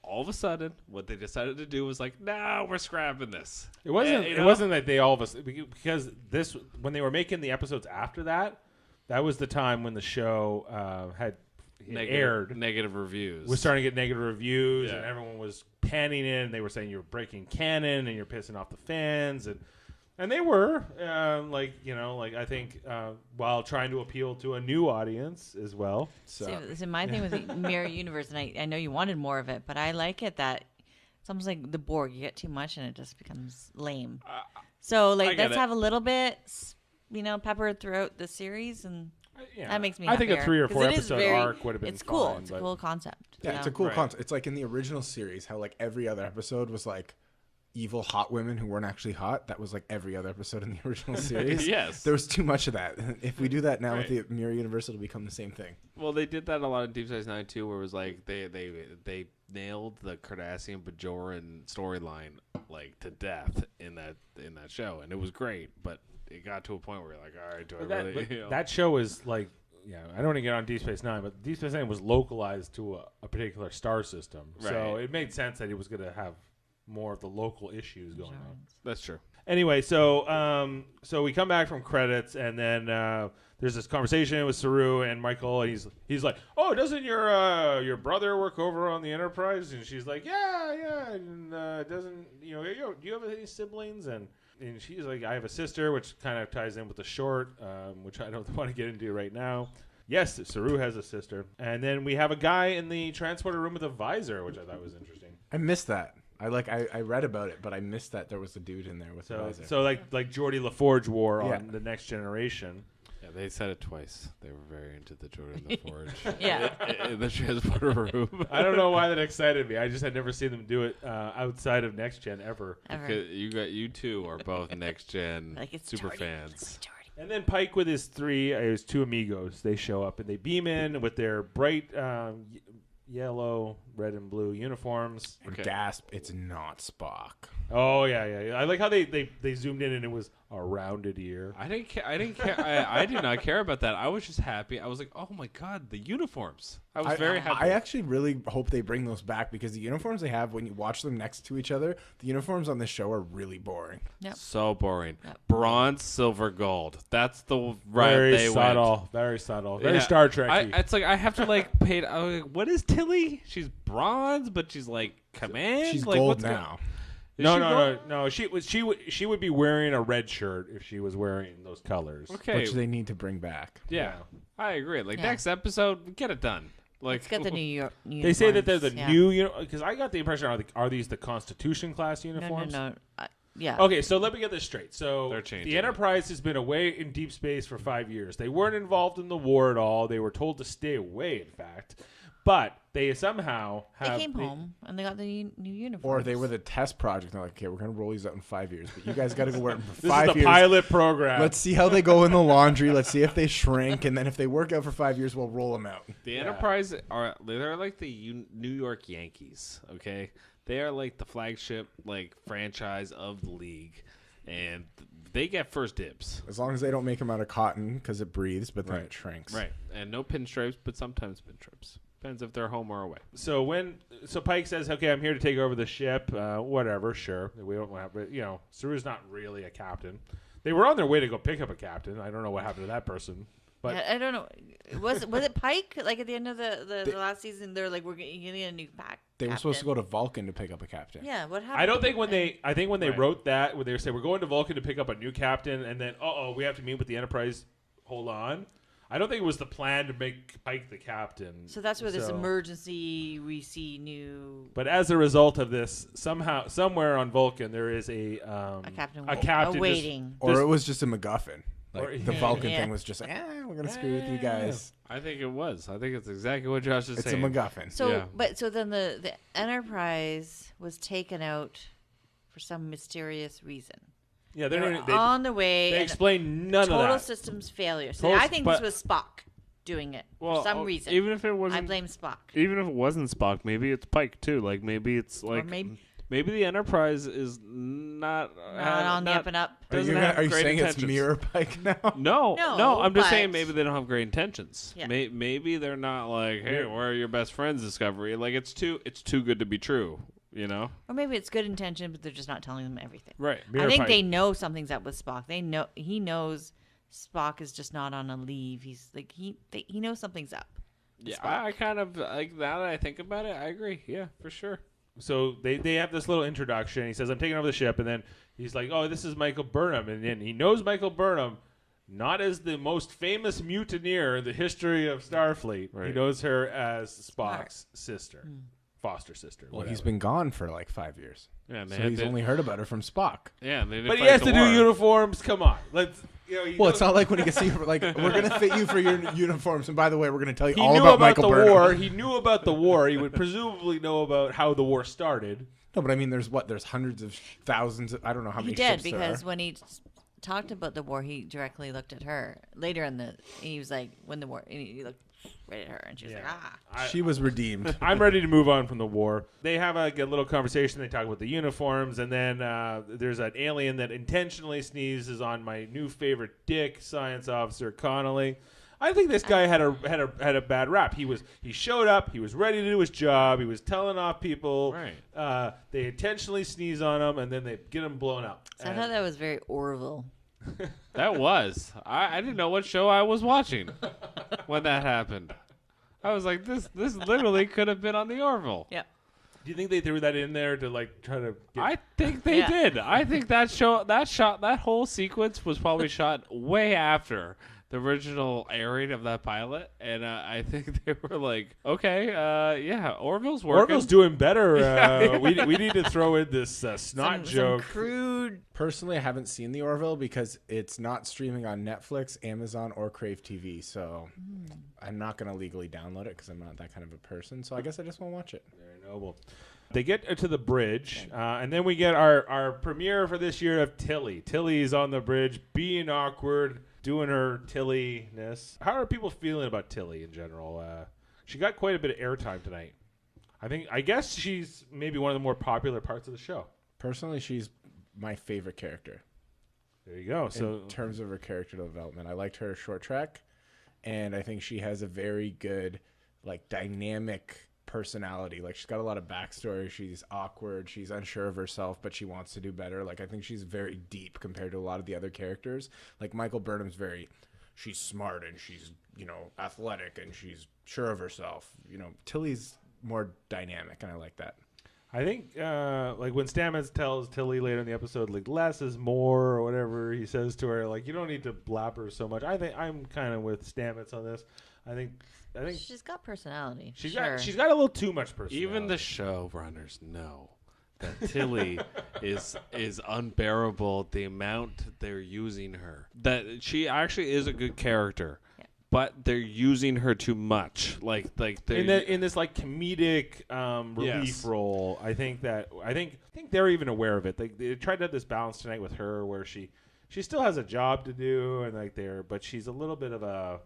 all of a sudden, what they decided to do was like, "No, we're scrapping this." It wasn't. You It know? wasn't that they all of us because this when they were making the episodes after that, that was the time when the show had aired. Negative reviews. Was starting to get negative reviews, Yeah. and everyone was panning in. And they were saying you're breaking canon and you're pissing off the fans, and they were I think while trying to appeal to a new audience as well. So So my thing with the Mirror Universe, and I know you wanted more of it, but I like it that it's almost like the Borg. You get too much and it just becomes lame. So I like get let's it. have a little bit, peppered throughout the series, and that makes me. I think a happier, 3 or 'cause 4 it is episode very- arc would have been. It's cool. fine, It's a but- cool concept. yeah, it's a cool Right. concept. It's like in the original series how like every other episode was like evil hot women who weren't actually hot. That was like every other episode in the original series. Yes. There was too much of that. If we do that now Right. with the Mirror Universe, it'll become the same thing. Well, they did that a lot in Deep Space Nine too, where it was like they nailed the Cardassian Bajoran storyline like to death in that show, and it was great. But it got to a point where you're like, all right, do I really? That show is like, I don't want to get on Deep Space Nine, but Deep Space Nine was localized to a particular star system, so Right. it made sense that it was going to have more of the local issues going on. That's true. Anyway, so we come back from credits, and then there's this conversation with Saru and Michael, and he's like, "Oh, doesn't your brother work over on the Enterprise?" And she's like, "Yeah, and doesn't do you have any siblings?" And she's like, "I have a sister," which kind of ties in with the short, which I don't want to get into right now. Yes, Saru has a sister, and then we have a guy in the transporter room with a visor, which I thought was interesting. I missed that. I read about it, but I missed that there was a dude in there with a visor. So like Geordie LaForge wore Yeah. on The Next Generation. Yeah, they said it twice. They were very into the Jordan the Forge. Yeah. in the transporter room. I don't know why that excited me. I just had never seen them do it outside of Next Gen ever. Ever. You two are both next gen Like it's super Jordy. fans. It's Jordy. And then Pike with his two amigos, they show up and they beam in with their bright yellow, red, and blue uniforms. And Okay. gasp, it's not Spock. Oh yeah. I like how they zoomed in and it was a rounded ear. I didn't care. I did not care about that. I was just happy. I was like, oh my god, the uniforms. I was very happy. I actually really hope they bring those back because the uniforms they have when you watch them next to each other, the uniforms on this show are really boring. Yep. So boring. Yep. Bronze, silver, gold. That's the right Very they subtle, went. very subtle, very Yeah. Star Trek. It's like I have to like pay. I was like, what is Tilly? She's bronze, but she's like command. She's like, gold what's now. No. She would be wearing a red shirt if she was wearing those colors. Okay. Which they need to bring back. Yeah, I agree. Like Yeah. next episode, get it done. Like Let's get the New York. They say that they're the uniforms, new, because I got the impression are these the Constitution class yeah. uniforms? No. Yeah. Okay, so let me get this straight. So They're changing the it. Enterprise has been away in deep space for 5 years. They weren't involved in the war at all. They were told to stay away, in fact. But they somehow have... They came home and they got the new uniforms. Or they were the test project. They're like, okay, we're going to roll these out in 5 years, but you guys got to go wear them for This 5 is the years. pilot program. Let's see how they go in the laundry. Let's see if they shrink. And then if they work out for 5 years, we'll roll them out. the Enterprise they're like the New York Yankees. Okay, they are like the flagship like franchise of the league, and they get first dibs. As long as they don't make them out of cotton because it breathes, but then Right. it shrinks. Right, and no pinstripes, but sometimes pinstripes. Depends if they're home or away. So Pike says, "Okay, I'm here to take over the ship. Whatever, sure. We don't have, but Saru's not really a captain. They were on their way to go pick up a captain. I don't know what happened to that person, but I don't know. Was it Pike? Like at the end of the last season, they're like, we're getting a new pack. They were supposed to go to Vulcan to pick up a captain. Yeah, what happened? I don't think when they Right. wrote that, when they said we're going to Vulcan to pick up a new captain, and then we have to meet with the Enterprise. Hold on, I don't think it was the plan to make Pike the captain. So that's where this emergency we see new. But as a result of this, somewhere on Vulcan, there is a captain waiting. Or it was just a MacGuffin. Like Or- the Vulcan Yeah. thing was just like, we're going to screw with you guys. I think it was. I think it's exactly what Josh is It's saying. a MacGuffin. So, Yeah. so then the Enterprise was taken out for some mysterious reason. Yeah, They they were on the way. they and explain none of total that. systems failure. So Total- I think but- this was Spock doing it Well, for some reason. even if it I wasn't, blame Spock. even if it wasn't Spock, maybe it's Pike too. Like maybe it's like maybe the Enterprise is not on the up and up. doesn't have Are you great saying intentions. it's Mirror Pike now? No, No, I'm just but- saying maybe they don't have great intentions. Yeah. Maybe they're not like, hey, we're your best friends. Discovery, like it's too good to be true. You know, Or maybe it's good intention, but they're just not telling them everything. right? Mirror I think Pike. they know something's up with Spock. He knows Spock is just not on a leave. He's like he knows something's up. with Yeah, Spock. I kind of like now that I think about it. I agree. Yeah, for sure. So they have this little introduction. He says, "I'm taking over the ship," and then he's like, "Oh, this is Michael Burnham," and then he knows Michael Burnham not as the most famous mutineer in the history of Starfleet. He Right. knows her as Spock's sister, foster sister. Well, whatever. he's been gone for like 5 years. Yeah, and they So had he's to- only heard about her from Spock. Yeah, and they didn't But he fight has the to war. do uniforms. Come on, let's. Well, it's not like when he gets to like, we're going to fit you for your uniforms. And by the way, we're going to tell you He all knew about about Michael the Burnham. war. He knew about the war. He would presumably know about how the war started. No, but I mean, there's hundreds of thousands. I don't know how He many did ships there because are. when he talked about the war, he directly looked at her. Later he was like, when the war, and he looked right at her, and she was like, She was redeemed. I'm ready to move on from the war. They have a little conversation. They talk about the uniforms, and then there's an alien that intentionally sneezes on my new favorite dick, Science Officer Connolly. I think this guy had a bad rap. He showed up. He was ready to do his job. He was telling off people. Right. They intentionally sneeze on him, and then they get him blown up. So I thought that was very Orville. That was. I didn't know what show I was watching when that happened. I was like, this literally could have been on the Orville. Yep. Do you think they threw that in there to like try to? I think they did. I think that whole sequence was probably shot way after the original airing of that pilot, and I think they were like, okay, yeah, Orville's working. Orville's doing better. We need to throw in this snot joke. Some crude. Personally, I haven't seen the Orville because it's not streaming on Netflix, Amazon, or Crave TV. So I'm not going to legally download it because I'm not that kind of a person. So I guess I just won't watch it. Very noble. They get to the bridge, and then we get our premiere for this year of Tilly. Tilly's on the bridge, being awkward, doing her Tilly-ness. How are people feeling about Tilly in general? She got quite a bit of airtime tonight. I guess she's maybe one of the more popular parts of the show. Personally, she's my favorite character. There you go. So in terms of her character development, I liked her short track, and I think she has a very good, like, dynamic personality. Like, she's got a lot of backstory. She's awkward. She's unsure of herself, but she wants to do better. Like, I think she's very deep compared to a lot of the other characters. Like, Michael Burnham's she's smart and she's, athletic and she's sure of herself. Tilly's more dynamic, and I like that. I think, like, when Stamets tells Tilly later in the episode, like, less is more, or whatever he says to her, like, you don't need to blabber so much. I think I'm kind of with Stamets on this. I think She's got personality. she's got a little too much personality. Even the showrunners know that Tilly is unbearable. The amount they're using her, that she actually is a good character. But they're using her too much, like in this like comedic relief role. I think they're even aware of it. They tried to have this balance tonight with her, where she still has a job to do, and but she's a little bit of a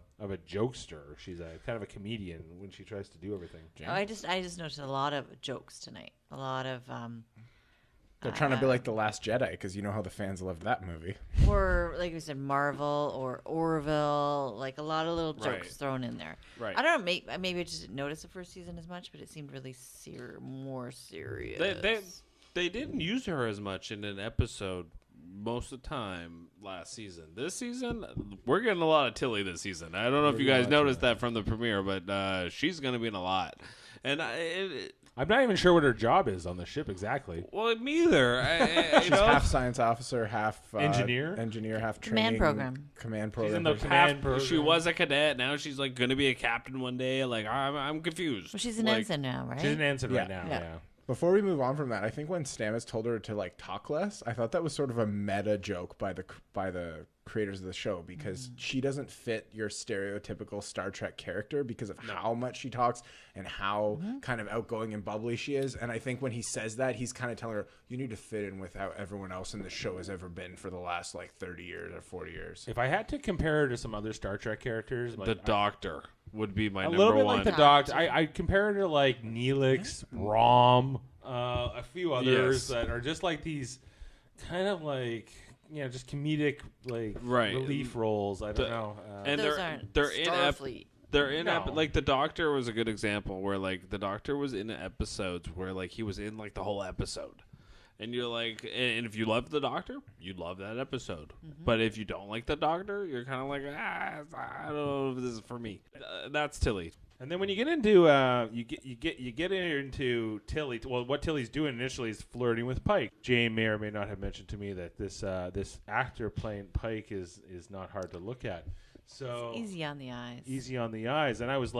jokester. She's a kind of a comedian when she tries to do everything. Oh, I just noticed a lot of jokes tonight. A lot of They're trying to be like The Last Jedi, because you know how the fans loved that movie. or like we said, Marvel or Orville, like a lot of little jokes thrown in there. Right. I don't know. Maybe I just didn't notice the first season as much, but it seemed really more serious. They didn't use her as much in an episode most of the time last season. This season, we're getting a lot of Tilly this season. I don't know if you guys noticed that from the premiere, but she's going to be in a lot. And I'm not even sure what her job is on the ship exactly. well, me either. She's half science officer, half engineer, half command program. She's in the command program. She was a cadet. Now she's like going to be a captain one day. Like I'm confused. Well, she's an ensign now, right? She's an ensign right now. Yeah. Yeah. Before we move on from that, I think when Stamets told her to like talk less, I thought that was sort of a meta joke by the creators of the show, because she doesn't fit your stereotypical Star Trek character because of how much she talks and how kind of outgoing and bubbly she is. And I think when he says that, he's kind of telling her, you need to fit in with how everyone else in the show has ever been for the last like 30 years or 40 years. If I had to compare her to some other Star Trek characters, The Doctor would be my number a little bit one. like the Doctor. I compare her to like Neelix, Rom, a few others that are just like these kind of like just comedic like relief roles. I don't know. And Those aren't they're in Starfleet. They're in like the Doctor was a good example where like the Doctor was in episodes where like he was in like the whole episode. And you're like, and if you love the Doctor, you love that episode. But if you don't like the Doctor, you're kind of like, I don't know if this is for me. That's Tilly. And then when you get into you get into Tilly. Well, what Tilly's doing initially is flirting with Pike. Jane may or may not have mentioned to me that this actor playing Pike is not hard to look at. So It's easy on the eyes. Easy on the eyes, and I was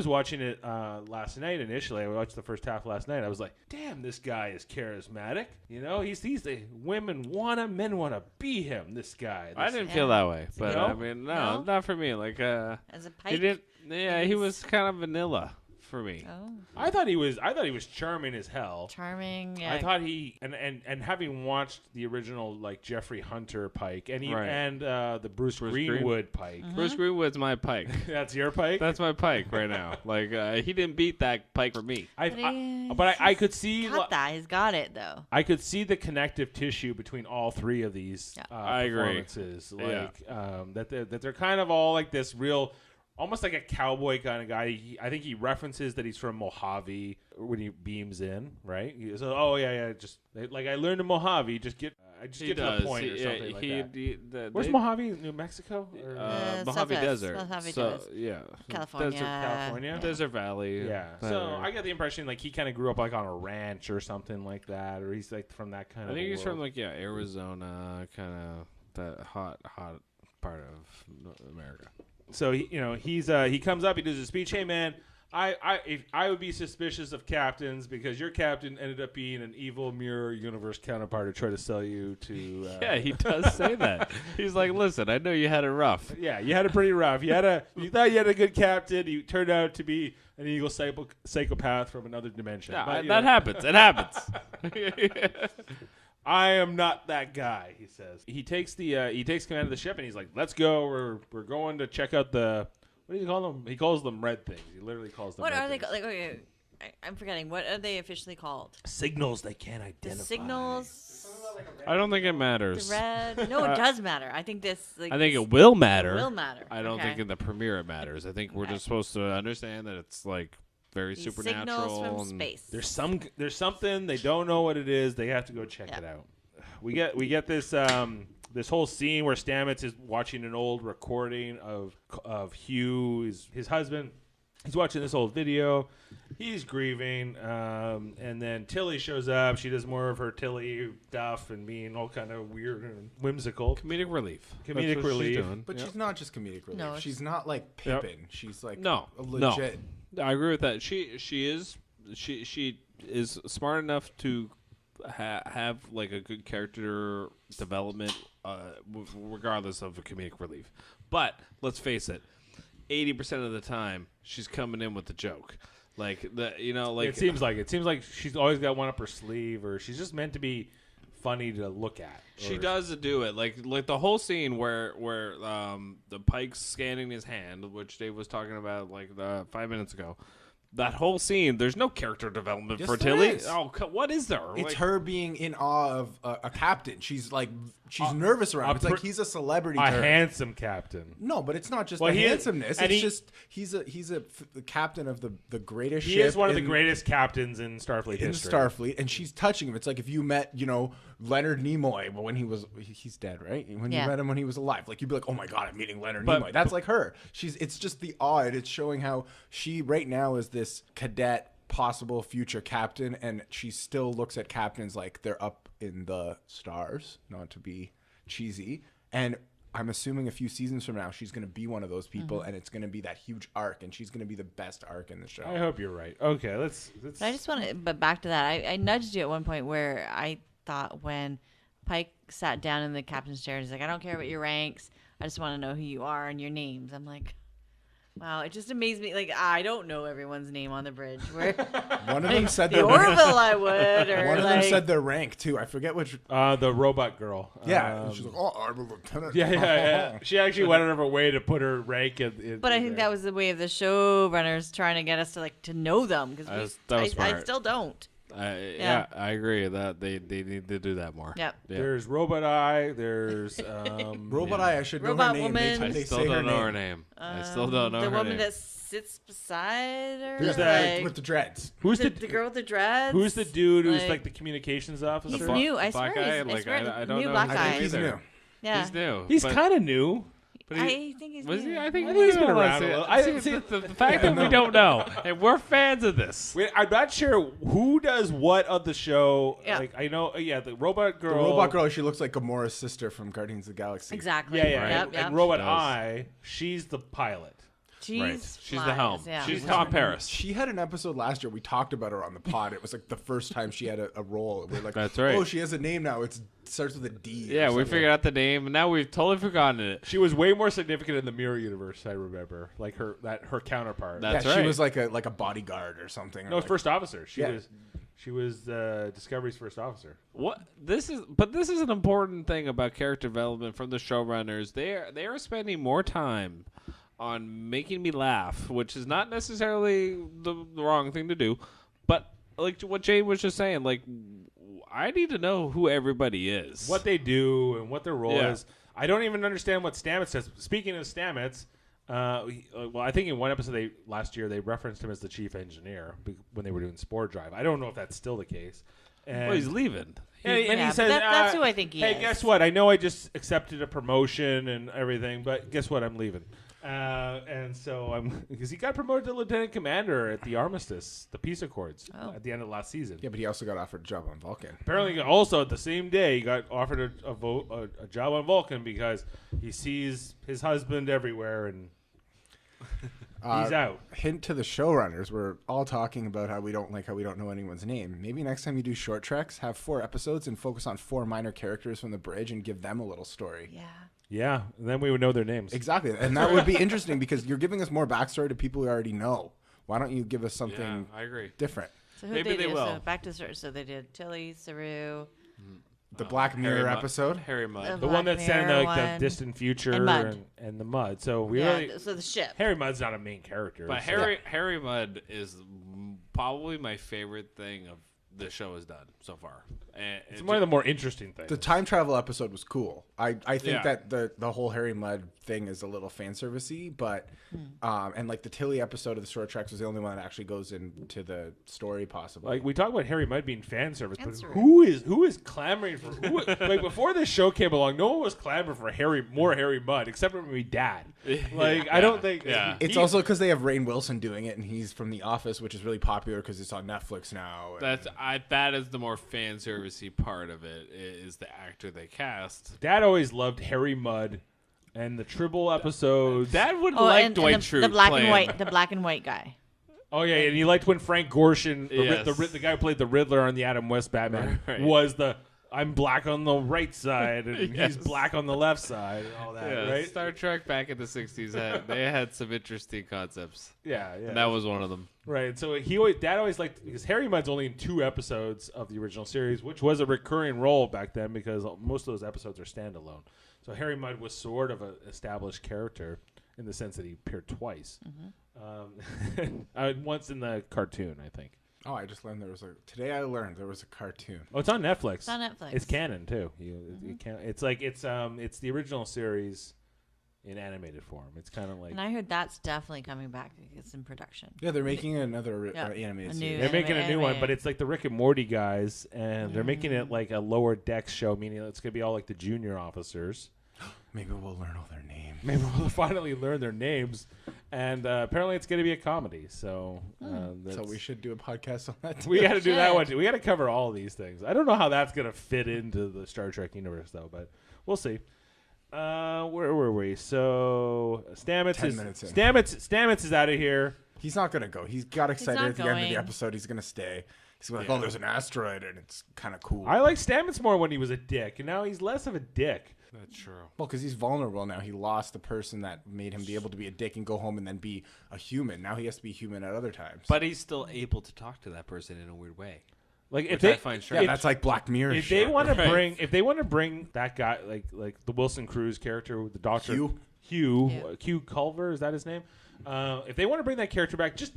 watching it last night initially. I watched the first half last night. I was like, damn, this guy is charismatic. He's the women want him, men want to be him. This guy. I didn't feel that way, but No? I mean, no, not for me. Like, As a Pike. he didn't. Yeah, he was kind of vanilla for me. Oh, I thought he was charming as hell. charming. Yeah. I thought he and having watched the original like Jeffrey Hunter Pike and the Bruce Greenwood Pike. Bruce Greenwood's my Pike. That's your Pike. That's my Pike right now. Like he didn't beat that Pike for me. I could see got that. He's got it though. I could see the connective tissue between all three of these I agree. performances. Like that they're kind of all like this real. Almost like a cowboy kind of guy. I think he references that he's from Mojave when he beams in, right? He says, "Oh yeah, just like I learned in Mojave. Just get to the point or something like that." Where's Mojave? New Mexico? Or, Mojave Southwest. Desert. Mojave so Desert. yeah, California. California? Desert Valley. Yeah. So I get the impression like he kind of grew up like on a ranch or something like that, or he's like from that kind of. I think he's world. from like Arizona, kind of that hot part of America. So he comes up, he does a speech. Hey man, I would be suspicious of captains because your captain ended up being an evil mirror universe counterpart to try to sell you to. Yeah, he does say that. He's like, listen, I know you had it rough. Yeah, you had it pretty rough. You thought you had a good captain. You turned out to be an evil psychopath from another dimension. Yeah, But, that happens. It happens. I am not that guy, he says. He takes command of the ship and he's like, "Let's go. We're going to check out the what do you call them? He calls them red things. He literally calls them. What red are they things. called? Like, okay, I'm forgetting. What are they officially called? Signals they can't identify. The signals. I don't think it matters. The red. No, it does matter. I think this. Like, I think it will matter. Will matter. I don't Okay. think in the premiere it matters. I think we're just supposed to understand that it's like very These supernatural. signals from and- space. There's something they don't know what it is. They have to go check Yeah. it out. We get this this whole scene where Stamets is watching an old recording of Hugh, his husband. He's watching this old video. He's grieving, and then Tilly shows up. She does more of her Tilly stuff and being all kind of weird and whimsical. Comedic relief. Comedic That's what relief. She's doing. But she's not just comedic relief. No, She's not like Pippin. She's like No, a legit. No. I agree with that. She is smart enough to have like a good character development, regardless of a comedic relief. But let's face it, 80% of the time she's coming in with a joke. Like it seems like she's always got one up her sleeve, or she's just meant to be funny to look at. She does do it, like the whole scene where the Pike's scanning his hand, which Dave was talking about like 5 minutes ago. That whole scene, there's no character development Yes, for there Tilly. is. Oh, what is there? It's Like, her being in awe of a captain. She's nervous around him. It's like he's a celebrity to a her. handsome captain. No, but it's not just Well, the he is- handsomeness. and It's just he's the captain of the greatest He ship. is one of the in- greatest captains in Starfleet in history. Starfleet, and she's touching him. It's like if you met, Leonard Nimoy, but when he's dead, right? When you Yeah. met him when he was alive, like you'd be like, oh my god, I'm meeting Leonard But- Nimoy. That's like her. It's just the odd. It's showing how she right now is this cadet, possible future captain, and she still looks at captains like they're up in the stars. Not to be cheesy, and I'm assuming a few seasons from now she's going to be one of those people, and it's going to be that huge arc, and she's going to be the best arc in the show. I hope you're right. Okay, let's. But I just want to, but back to that, I nudged you at one point where I thought when Pike sat down in the captain's chair and he's like, I don't care what your ranks, I just want to know who you are and your names. I'm like, wow, it just amazed me. Like, I don't know everyone's name on the bridge. Where One of them said the their Orville, I would, or one of like, them said their rank too. I forget which. The robot girl. Yeah, and she's like, oh, I'm a lieutenant. Yeah. She actually went out of her way to put her rank in. but I think that was the way of the showrunners trying to get us to know them because That was I smart. still don't. Yeah, I agree that they need to do that more. Yep. Yeah. There's Robot Eye. There's Robot Eye. I should know Robot her name. Woman. I They still say don't her know her name. name. I still don't know The her woman name. that sits beside her. Who's like, with the dreads? who's the the girl with the dreads? who's the dude who's Like- like the communications officer? He's new. I swear black guy? I Like, swear I don't new know black his I guy. think he's either. new. Yeah. He's new. He's but- kind of new. but I think he's was new. he? I think he's been well, around see, a little. see, the fact that we don't know, and we're fans of this. Wait, I'm not sure who does what on the show. Yeah. Like I know, the robot The girl. robot girl. She looks like Gamora's sister from Guardians of the Galaxy. Exactly. Yeah, yeah. Yep, and, yep. and Robot Does. Eye, she's the pilot. She's She's the flies, helm. Yeah. She's Tom Paris. She had an episode last year. We talked about her on the pod. It was like the first time she had a role. We're like, That's right. Oh, she has a name now. It starts with a D. or Yeah, we something. figured out the name, and now we've totally forgotten it. She was way more significant in the Mirror Universe. I remember, like her counterpart. That's She right. was like a bodyguard or something. no, or like, first officer. Yeah. She was Discovery's first officer. What this is an important thing about character development from the showrunners. They are spending more time on making me laugh, which is not necessarily the wrong thing to do, but like what Jane was just saying, like I need to know who everybody is. What they do and what their role Yeah. is. I don't even understand what Stamets says. Speaking of Stamets, well, I think in one episode last year they referenced him as the chief engineer when they were doing Spore Drive. I don't know if that's still the case. And Well, he's leaving. And he Yeah, says, but that's who I think he hey, is. guess what? I know I just accepted a promotion and everything, but guess what? I'm leaving. And so because he got promoted to lieutenant commander at the armistice, the peace accords, at the end of last season. Yeah, but he also got offered a job on Vulcan. Apparently, also at the same day, he got offered a job on Vulcan because he sees his husband everywhere and he's out. Hint to the showrunners: we're all talking about how we don't know anyone's name. Maybe next time you do short treks, have 4 episodes and focus on 4 minor characters from the bridge and give them a little story. Yeah. Yeah, and then we would know their names. Exactly, and that would be interesting because you're giving us more backstory to people we already know. Why don't you give us something I agree. different? So who Maybe they do? will. So back to so they did Tilly, Saru, The Black Mirror episode. Harry Mudd. The one Black that's set in Mirror the one. distant future And Mudd. and the Mud. So we yeah. really So the ship. Harry Mudd's not a main character. But so- Harry Mudd is probably my favorite thing of the show has done so far. And it's one of the more interesting things. The time travel episode was cool. I think Yeah. that the whole Harry Mudd thing is a little fan servicey, but and like the Tilly episode of the short tracks was the only one that actually goes into the story possibly. Like we talk about Harry Mudd being fan service, but Fan who is clamoring for like before this show came along? No one was clamoring for more Harry Mudd except for maybe Dad. Like I don't think. Yeah. It's also because they have Rainn Wilson doing it, and he's from The Office, which is really popular because it's on Netflix now. and- That is the more fan servicey part of it, is the actor they cast. Dad always loved Harry Mudd and the Tribble episodes. Dad would Oh, like and Dwight the, Schrute the black playing. and white, the black and white guy. Oh yeah, and he liked when Frank Gorshin, Yes. the guy who played the Riddler on the Adam West Batman, Right. was the I'm black on the right side and Yes. he's black on the left side and all that, Yeah, right? Star Trek back in the 60s, they had some interesting concepts. Yeah, yeah. And that was one of them. Right. So Dad always liked, because Harry Mudd's only in 2 episodes of the original series, which was a recurring role back then because most of those episodes are standalone. So Harry Mudd was sort of an established character in the sense that he appeared twice. Once in the cartoon, I think. Oh, I just learned today I learned there was a cartoon. Oh, it's on Netflix. It's on Netflix. It's canon too. You can't. It's like it's the original series in animated form. It's kind of like And I heard that's definitely coming back. It's in production. Yeah, they're making another Yeah, animated a series. new- they're making a new one, animated. but it's like the Rick and Morty guys, and they're making it like a lower deck show, meaning it's gonna be all like the junior officers. Maybe we'll learn all their names. Maybe we'll finally learn their names, and apparently it's gonna be a comedy. So So we should do a podcast on that. we got to do that Should. one too. We got to cover all of these things. I don't know how that's gonna fit into the Star Trek universe though, but we'll see. Where were we? So 10 minutes in. Stamets is out of here. He's not gonna go. He's got excited not at the end of the going. episode. He's gonna stay. He's gonna be like, oh, there's an asteroid, and it's kind of cool. I like Stamets more when he was a dick, and now he's less of a dick. That's true. Well, because he's vulnerable now. He lost the person that made him be able to be a dick and go home and then be a human. Now he has to be human at other times. But he's still able to talk to that person in a weird way. Like if Which they I find yeah, strange. that's like Black Mirror. if shit. they want to Right. bring that guy like the Wilson Cruz character with the doctor Hugh? Hugh Culver, is that his name? If they want to bring that character back, just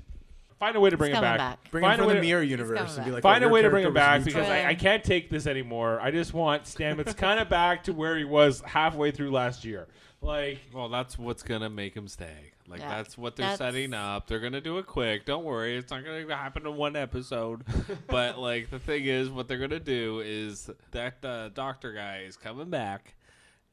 find a way to bring It's him coming back. back. Bring Find him a from way the to- mirror coming universe and be back. like, Find oh, a way your to bring him character was back because neutral. I can't take this anymore. I just want Stamets kind of back to where he was halfway through last year. Like, Well, that's what's gonna make him stay. Like Yeah. that's what they're That's- setting up. They're gonna do it quick. Don't worry, it's not gonna happen in one episode. But like the thing is, what they're gonna do is that doctor guy is coming back,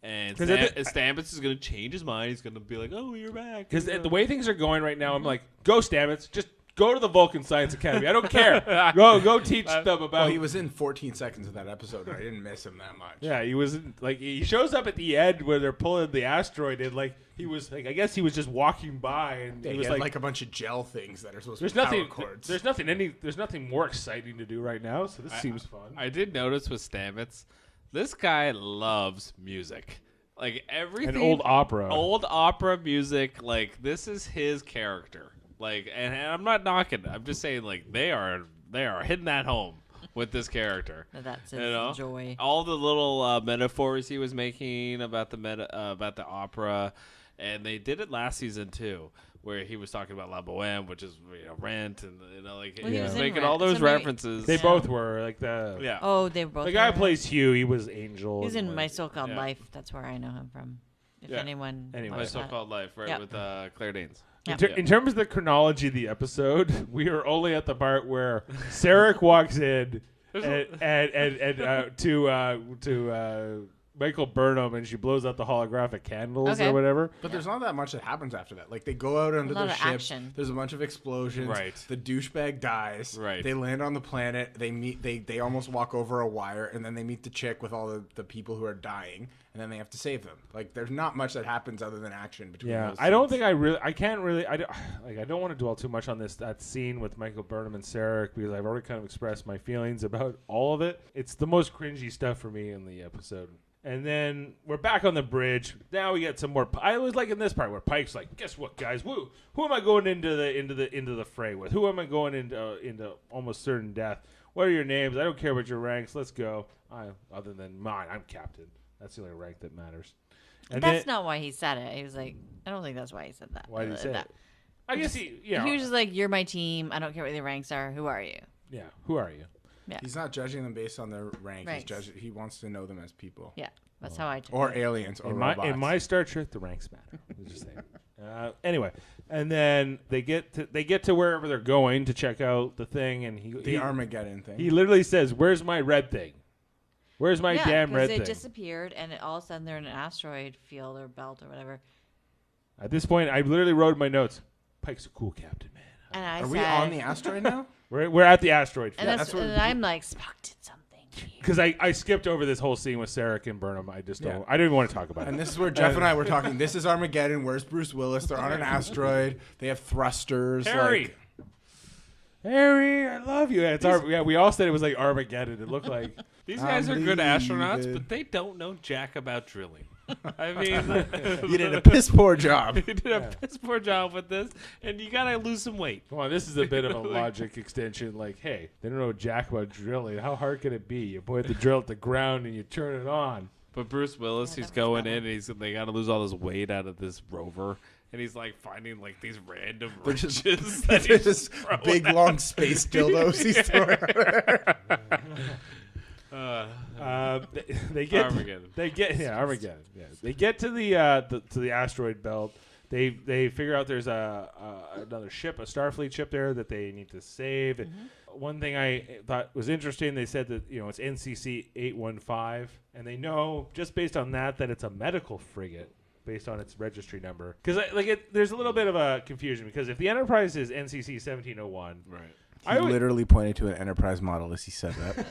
and 'Cause at the- Stamets is gonna change his mind. He's gonna be like, "Oh, you're back." because the way things are going right now, I'm like, go Stamets, just go to the Vulcan Science Academy. I don't care. Go teach them about. Well, he was in 14 seconds of that episode, and I didn't miss him that much. Yeah, he was like he shows up at the end where they're pulling the asteroid in. Like he was like I guess he was just walking by and Yeah, he he was had like, like a bunch of gel things that are supposed there's to be nothing power cords. there's nothing more exciting to do right now. So this seems fun. I did notice with Stamets, this guy loves music. Like everything, An old opera. old opera music. Like this is his character. Like, and I'm not knocking. I'm just saying, like they are hitting that home with this character. That's You his know, joy. all the little metaphors he was making about the about the opera, and they did it last season too, where he was talking about La Boheme, which is Rent, and like Well, he he was was in making Rent. all those Somebody- references. They Yeah. both were like the yeah. Oh, they were both. the guy who in it. plays Hugh. He was Angel. He was and in was- My So-Called yeah. Life. That's where I know him from. If Yeah. anyone. Anyway. My watched that. So-Called Life, right, Yeah. with Claire Danes. Yeah. In terms of the chronology of the episode, we are only at the part where Sarek walks in and to Michael Burnham and she blows out the holographic candles Okay. or whatever. But there's not that much that happens after that. Like they go out onto A lot their of ship. action. There's a bunch of explosions. Right. The douchebag dies. Right. They land on the planet. They meet. They almost walk over a wire, and then they meet the chick with all the people who are dying, and then they have to save them. Like there's not much that happens other than action between. Yeah, those I don't scenes. think I can't really, I don't want to dwell too much on that scene with Michael Burnham and Sarek because I've already kind of expressed my feelings about all of it. It's the most cringy stuff for me in the episode. And then we're back on the bridge. Now we get some more. I always like in this part where Pike's like, "Guess what, guys? Who am I going into the fray with? Who am I going into almost certain death? What are your names? I don't care about your ranks. Let's go. Other than mine, I'm captain. That's the only rank that matters." And That's not why he said it. He was like, I don't think that's why he said that. why did he say that. it? I guess he He was just like, you're my team. I don't care what your ranks are. Who are you? yeah. Who are you? He's not judging them based on their rank. Ranks. He wants to know them as people. Yeah, that's how I took Or it. aliens or In robots. my Star Trek, the ranks matter. I'm just saying. Anyway, and then they get to wherever they're going to check out the thing, and the Armageddon thing. he literally says, "Where's my red thing? Where's my damn red it thing?" disappeared, and all of a sudden they're in an asteroid field or belt or whatever. At this point, I literally wrote in my notes, "Pike's a cool captain, man." And I Are said, we on the asteroid now? We're at the asteroid and, field that's what and I'm like, Spock did something. because I skipped over this whole scene with Sarek and Burnham. I just don't. Yeah. I didn't even want to talk about And it. this is where Jeff and I were talking. This is Armageddon. Where's Bruce Willis? They're on an asteroid. They have thrusters. Harry. Like, Harry, I love you. And we all said it was like Armageddon. It looked like. These guys are good astronauts, Unbelievable. but they don't know jack about drilling. I mean, you did a piss poor job. you did a piss poor job with this, and you gotta lose some weight. Come on, this is a bit of a logic extension. Like, hey, they don't know jack about drilling. How hard can it be? You point the drill at the ground and you turn it on. But Bruce Willis, Yeah, he's that was going that in, and they got to lose all this weight out of this rover, and he's like finding like these random They're just- riches. They're that he's just throwing big, out. long space dildos he's throwing out there. They get Armageddon. Armageddon. Yeah, they get to the asteroid belt. They figure out there's another ship, a Starfleet ship there that they need to save. And one thing I thought was interesting, they said that it's NCC 815, and they know just based on that it's a medical frigate based on its registry number. Because there's a little bit of a confusion because if the Enterprise is NCC 1701, Right. He literally pointed to an Enterprise model as he said that.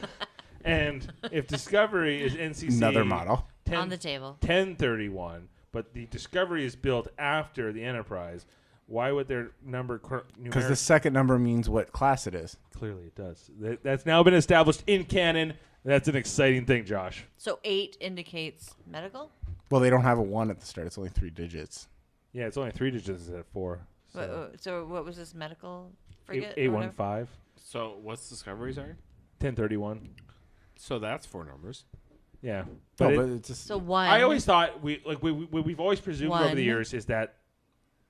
and if Discovery is NCC Another model. On the table. 1031, but the Discovery is built after the Enterprise, why would their number Because the second number means what class it is. Clearly it does. That's now been established in canon. That's an exciting thing, Josh. So 8 indicates medical? Well, they don't have a 1 at the start. It's only 3 digits. Yeah, it's only 3 digits instead of 4. So what was this medical frigate? 815, So what's Discovery? Sorry. 1031. So that's 4 numbers. Yeah, No, but, but it's just, So 1. I always thought we've always presumed over One. the years is that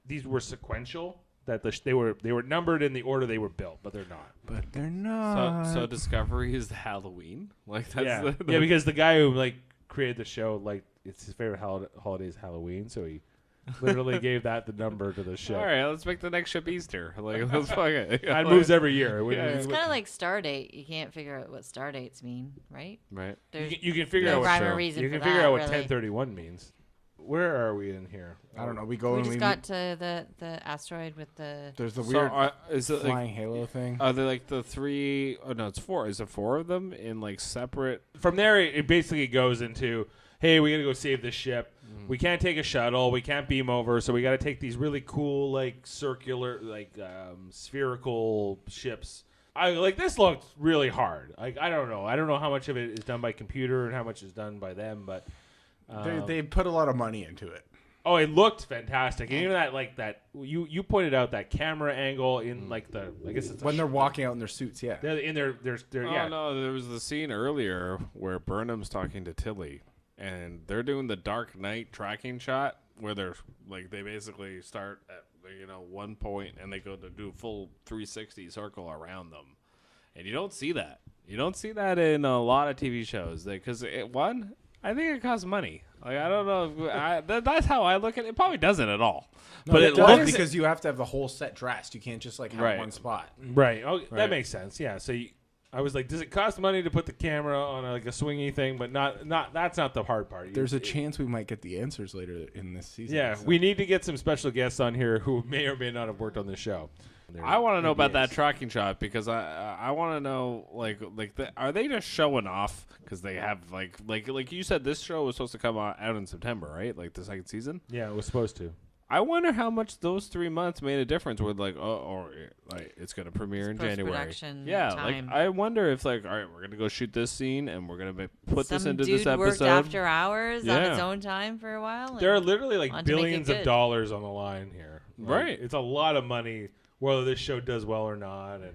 these were sequential. That they were numbered in the order they were built, but they're not. but they're not. So Discovery is Halloween. Like that's Yeah, yeah, because the guy who created the show, it's his favorite holiday is Halloween, so he literally gave that the number to the ship. All right, let's make the next ship Easter. Like let's fuck it. It moves every year. Yeah. It's kind of like Stardate. You can't figure out what Stardates mean, right? Right. There's You can figure no out rhyme what or reason you for can figure that, out what really. 1031 means. Where are we in here? I don't know. We go We and just we got to the asteroid with the. There's the So weird is it flying like halo thing. are they like the 3? Oh no, it's 4. Is it 4 of them in like separate? From there, it basically goes into, hey, we got to go save this ship. We can't take a shuttle. We can't beam over, so we got to take these really cool, circular, spherical ships. This looked really hard. I don't know. I don't know how much of it is done by computer and how much is done by them, but They put a lot of money into it. oh, it looked fantastic. And even that you pointed out that camera angle in I guess it's When they're walking out in their suits, yeah. they're in their Oh yeah. no, there was the scene earlier where Burnham's talking to Tilly, and they're doing the Dark Knight tracking shot where they're they basically start at one point and they go to do a full 360 circle around them, and you don't see that. You don't see that in a lot of TV shows because I think it costs money. I don't know. That's how I look at it. It probably doesn't at all. No, but it it does looks because you have to have the whole set dressed. You can't just have Right. one spot. Right. Oh, Right. that makes sense. Yeah. So I was like, does it cost money to put the camera on like a swingy thing? But not that's not the hard part. There's a chance we might get the answers later in this season. Yeah, so. we need to get some special guests on here who may or may not have worked on this show. I want to know about that ABAs. tracking shot because I want to know are they just showing off because they have like you said this show was supposed to come out in September, right? Like the second season. Yeah, it was supposed to. I wonder how much those 3 months made a difference with it's going to premiere in January. Post-production Yeah, time. like I wonder if all right, we're going to go shoot this scene and we're going to put this into this dude worked episode. after hours on Yeah. its own time for a while. There are and literally like wanted to make it billions of good. dollars on the line here. Like, Right. It's a lot of money whether this show does well or not, and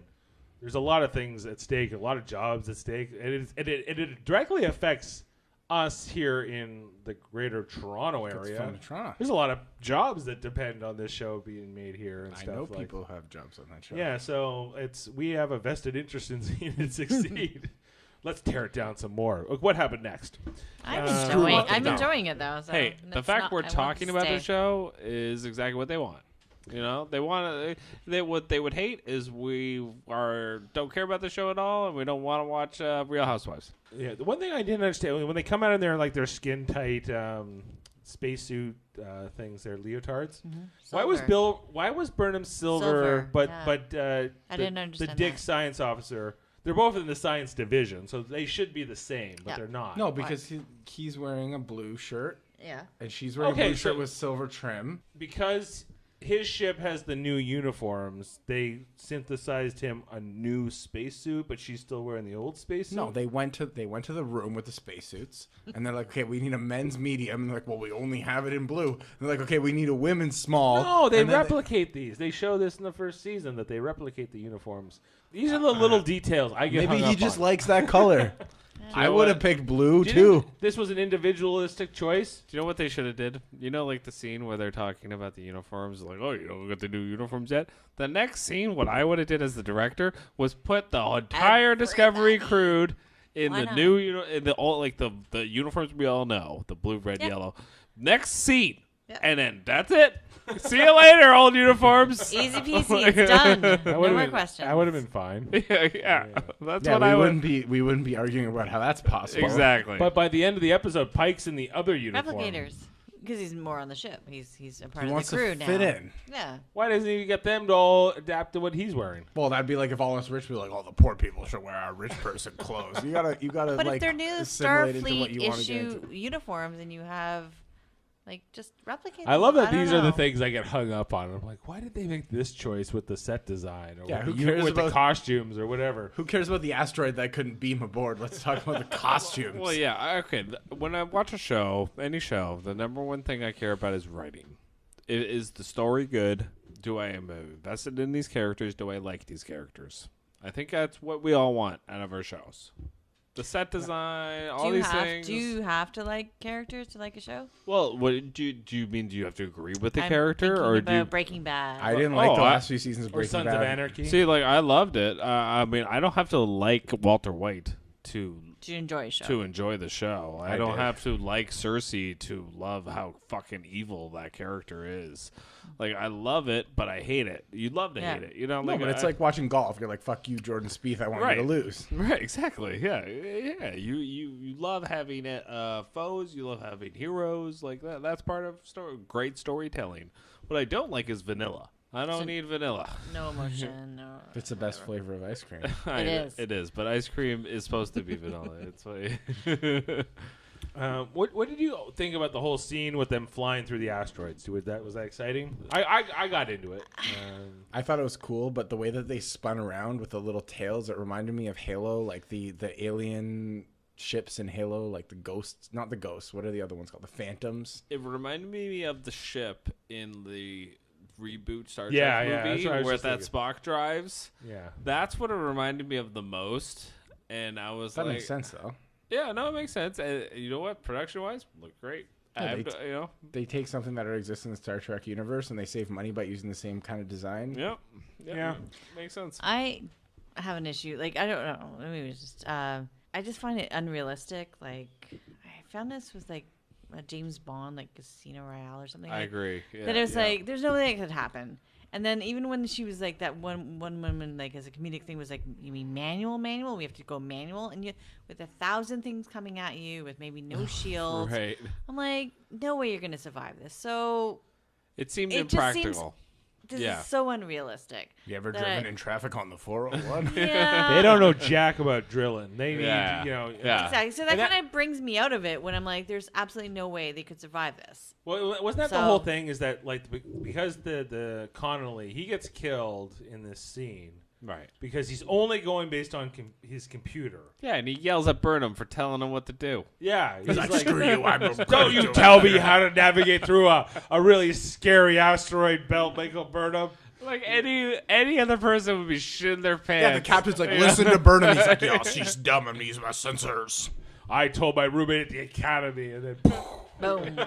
there's a lot of things at stake, a lot of jobs at stake, and it directly affects us here in the greater Toronto It's area. from Toronto. There's a lot of jobs that depend on this show being made here and I stuff. know like, people who have jobs on that show. Yeah, so we have a vested interest in seeing it succeed. Let's tear it down some more. Look, what happened next? I'm enjoying it though. So Hey, the that's fact not- we're I want talking to about the stay. show is exactly what they want. You know, they want to. What they would hate is don't care about the show at all, and we don't want to watch Real Housewives. Yeah, the one thing I didn't understand when they come out in there like their skin tight spacesuit things, their leotards. Why was Silver. Why was Burnham silver? Silver, But yeah. but I didn't understand the Dick that. science officer. They're both in the science division, so they should be the same, but Yeah. they're not. No, because he's wearing a blue shirt Yeah. and she's wearing Okay, a blue shirt so- with silver trim. because his ship has the new uniforms. They synthesized him a new spacesuit, but she's still wearing the old spacesuit. No, they went to the room with the spacesuits, and they're like, okay, we need a men's medium. And they're like, well, we only have it in blue. And they're like, okay, we need a women's small. No, they And then replicate these. They show this in the first season that they replicate the uniforms. These are the little details I get. Maybe hung he up just on. likes that color. I know would what? have picked blue Do you too. think this was an individualistic choice? Do you know what they should have did? You know, like the scene where they're talking about the uniforms, like, oh, you don't get the new uniforms yet. The next scene, what I would have did as the director was put the entire Discovery crew in Why the not? new, in the all like the uniforms we all know, the blue, red, Yep. yellow. Next scene, Yep. and then that's it. See you later, old uniforms. Easy peasy. It's done. No would've more been, questions. I would have been fine. yeah, that's Yeah, what we I would. wouldn't be arguing about how that's possible. Exactly. But by the end of the episode, Pike's in the other uniform. Replicators. Because he's more on the ship. He's a part He of wants the crew to now. fit in. Yeah. Why doesn't he get them to all adapt to what he's wearing? Well, that'd be like if all us rich people were like, oh, the poor people should wear our rich person clothes. You gotta But like if they're new assimilate into what Starfleet you want to get issue into. uniforms and you have, like, just replicate I love them. that don't these are the know. things I get hung up on. I'm like, why did they make this choice with the set design or Yeah, who with cares with the about- costumes or whatever? Who cares about the asteroid that couldn't beam aboard? Let's talk about the costumes. Well, yeah, okay. When I watch a show, any show, the number one thing I care about is writing. Is the story good? Do I am invested in these characters? Do I like these characters? I think that's what we all want out of our shows. The set design, all these things. Do you have to like characters to like a show? Well, what do you mean? Do you have to agree with the I'm character, thinking or do about you Breaking Bad? I didn't like Oh, the I- last few seasons of Or Breaking Sons Bad. of Anarchy? see? Like I loved it. I mean, I don't have to like Walter White to Do you enjoy a show? to enjoy the show. I don't did. have to like Cersei to love how fucking evil that character is. Like I love it, but I hate it. You'd love to Yeah. hate it, you know? No, Like but it's like watching golf. You're like, fuck you, Jordan Spieth. I want Right. you to lose. right, exactly. Yeah, yeah. You love having foes. You love having heroes. Like that. That's part of great storytelling. What I don't like is vanilla. I don't need vanilla. No emotion. No. It's the best flavor of ice cream. It is. It is. But ice cream is supposed to be vanilla. It's like. What did you think about the whole scene with them flying through the asteroids? Was that exciting? I got into it. I thought it was cool, but the way that they spun around with the little tails, it reminded me of Halo, like the alien ships in Halo, like the ghosts. Not the ghosts. What are the other ones called? The Phantoms. It reminded me of the ship in the reboot Star Yeah, Trek yeah, movie that's what I was where just that thinking. Spock drives. Yeah. That's what it reminded me of the most. And I was That like, makes sense though. yeah, no, it makes sense. And you know what? Production wise, look great. Yeah, You know, They take something that already exists in the Star Trek universe and they save money by using the same kind of design. yep. Yeah. Makes sense. I have an issue. Like, I don't know. Maybe it's just, I just find it unrealistic. Like, I found this with, like, a James Bond, like Casino Royale or something. I like, agree. Yeah, that it was yeah. like, there's no way it could happen. And then even when she was like that one woman, like as a comedic thing, was like, you mean manual? We have to go manual, and you with 1,000 things coming at you with maybe no shield. Right. I'm like, no way you're gonna survive this. So It seemed It just seems- impractical. this Yeah. is so unrealistic. You ever that driven I- in traffic on the 401? Yeah. They don't know jack about drilling. They need, Yeah. Yeah. Exactly. So that And that- kind of brings me out of it when I'm like, there's absolutely no way they could survive this. Well, wasn't that the So- whole thing? Is that like because the Connolly, he gets killed in this scene Right. because he's only going based on his computer. Yeah, and he yells at Burnham for telling him what to do. Yeah, he's like, Screw you, I'm a don't you tell me how to navigate through a really scary asteroid belt, Michael Burnham. Like any other person would be shitting their pants. Yeah, the captain's like, listen to Burnham. He's like, yo, she's dumb and these are my sensors. I told my roommate at the academy, and then Boom.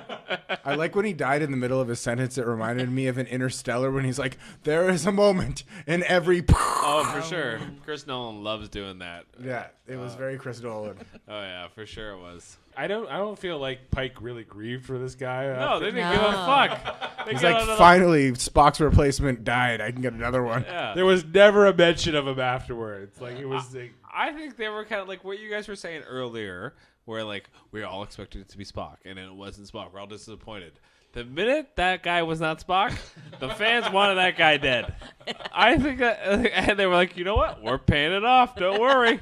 I like when he died in the middle of his sentence. It reminded me of an Interstellar when he's like, there is a moment in every... Oh, for sure. Chris Nolan loves doing that. Yeah, it was very Chris Nolan. Oh yeah, for sure it was. I don't feel like Pike really grieved for this guy. No, they didn't No. give a fuck. They He's got like, another- finally, Spock's replacement died. I can get another one. Yeah. There was never a mention of him afterwards. Like it was like, I think they were kind of like what you guys were saying earlier, where like we all expected it to be Spock, and then it wasn't Spock. We're all disappointed. The minute that guy was not Spock, the fans wanted that guy dead. I think that, and they were like, you know what? We're paying it off. Don't worry.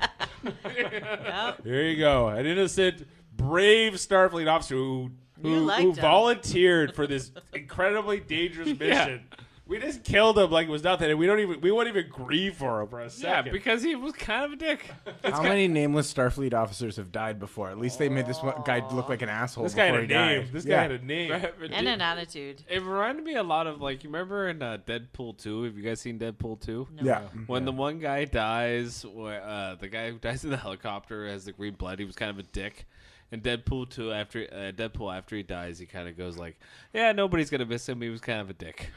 Yep. here you go, an innocent, brave Starfleet officer You who liked him. volunteered for this incredibly dangerous mission. We just killed him like it was nothing, and we won't even grieve for him for a Yeah, second. because he was kind of a dick. How many nameless Starfleet officers have died before? At least they made this one guy look like an asshole this guy before had he a name. died. This Yeah. guy had a name. And an attitude. It reminded me a lot of like you remember in Deadpool 2. Have you guys seen Deadpool 2? No. Yeah. When the one guy dies, where the guy who dies in the helicopter has the green blood, he was kind of a dick. And Deadpool 2, after he dies, he kind of goes like, "Yeah, nobody's gonna miss him. He was kind of a dick."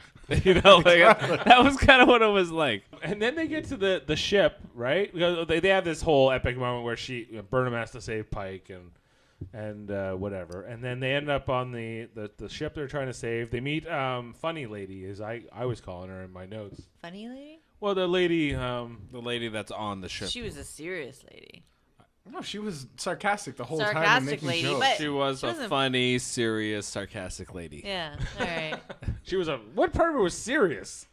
You know, like that was kind of what it was like. And then they get to the ship, right? Because they have this whole epic moment where Burnham has to save Pike and whatever, and then they end up on the ship they're trying to save. They meet Funny Lady, as I was calling her in my notes. Funny lady? Well, the lady, The lady that's on the ship. She was a serious lady. No, she was sarcastic the whole time and Sarcastic making lady, jokes. but She was she a wasn't- funny, serious, sarcastic lady. Yeah. All right. she was what part of it was serious?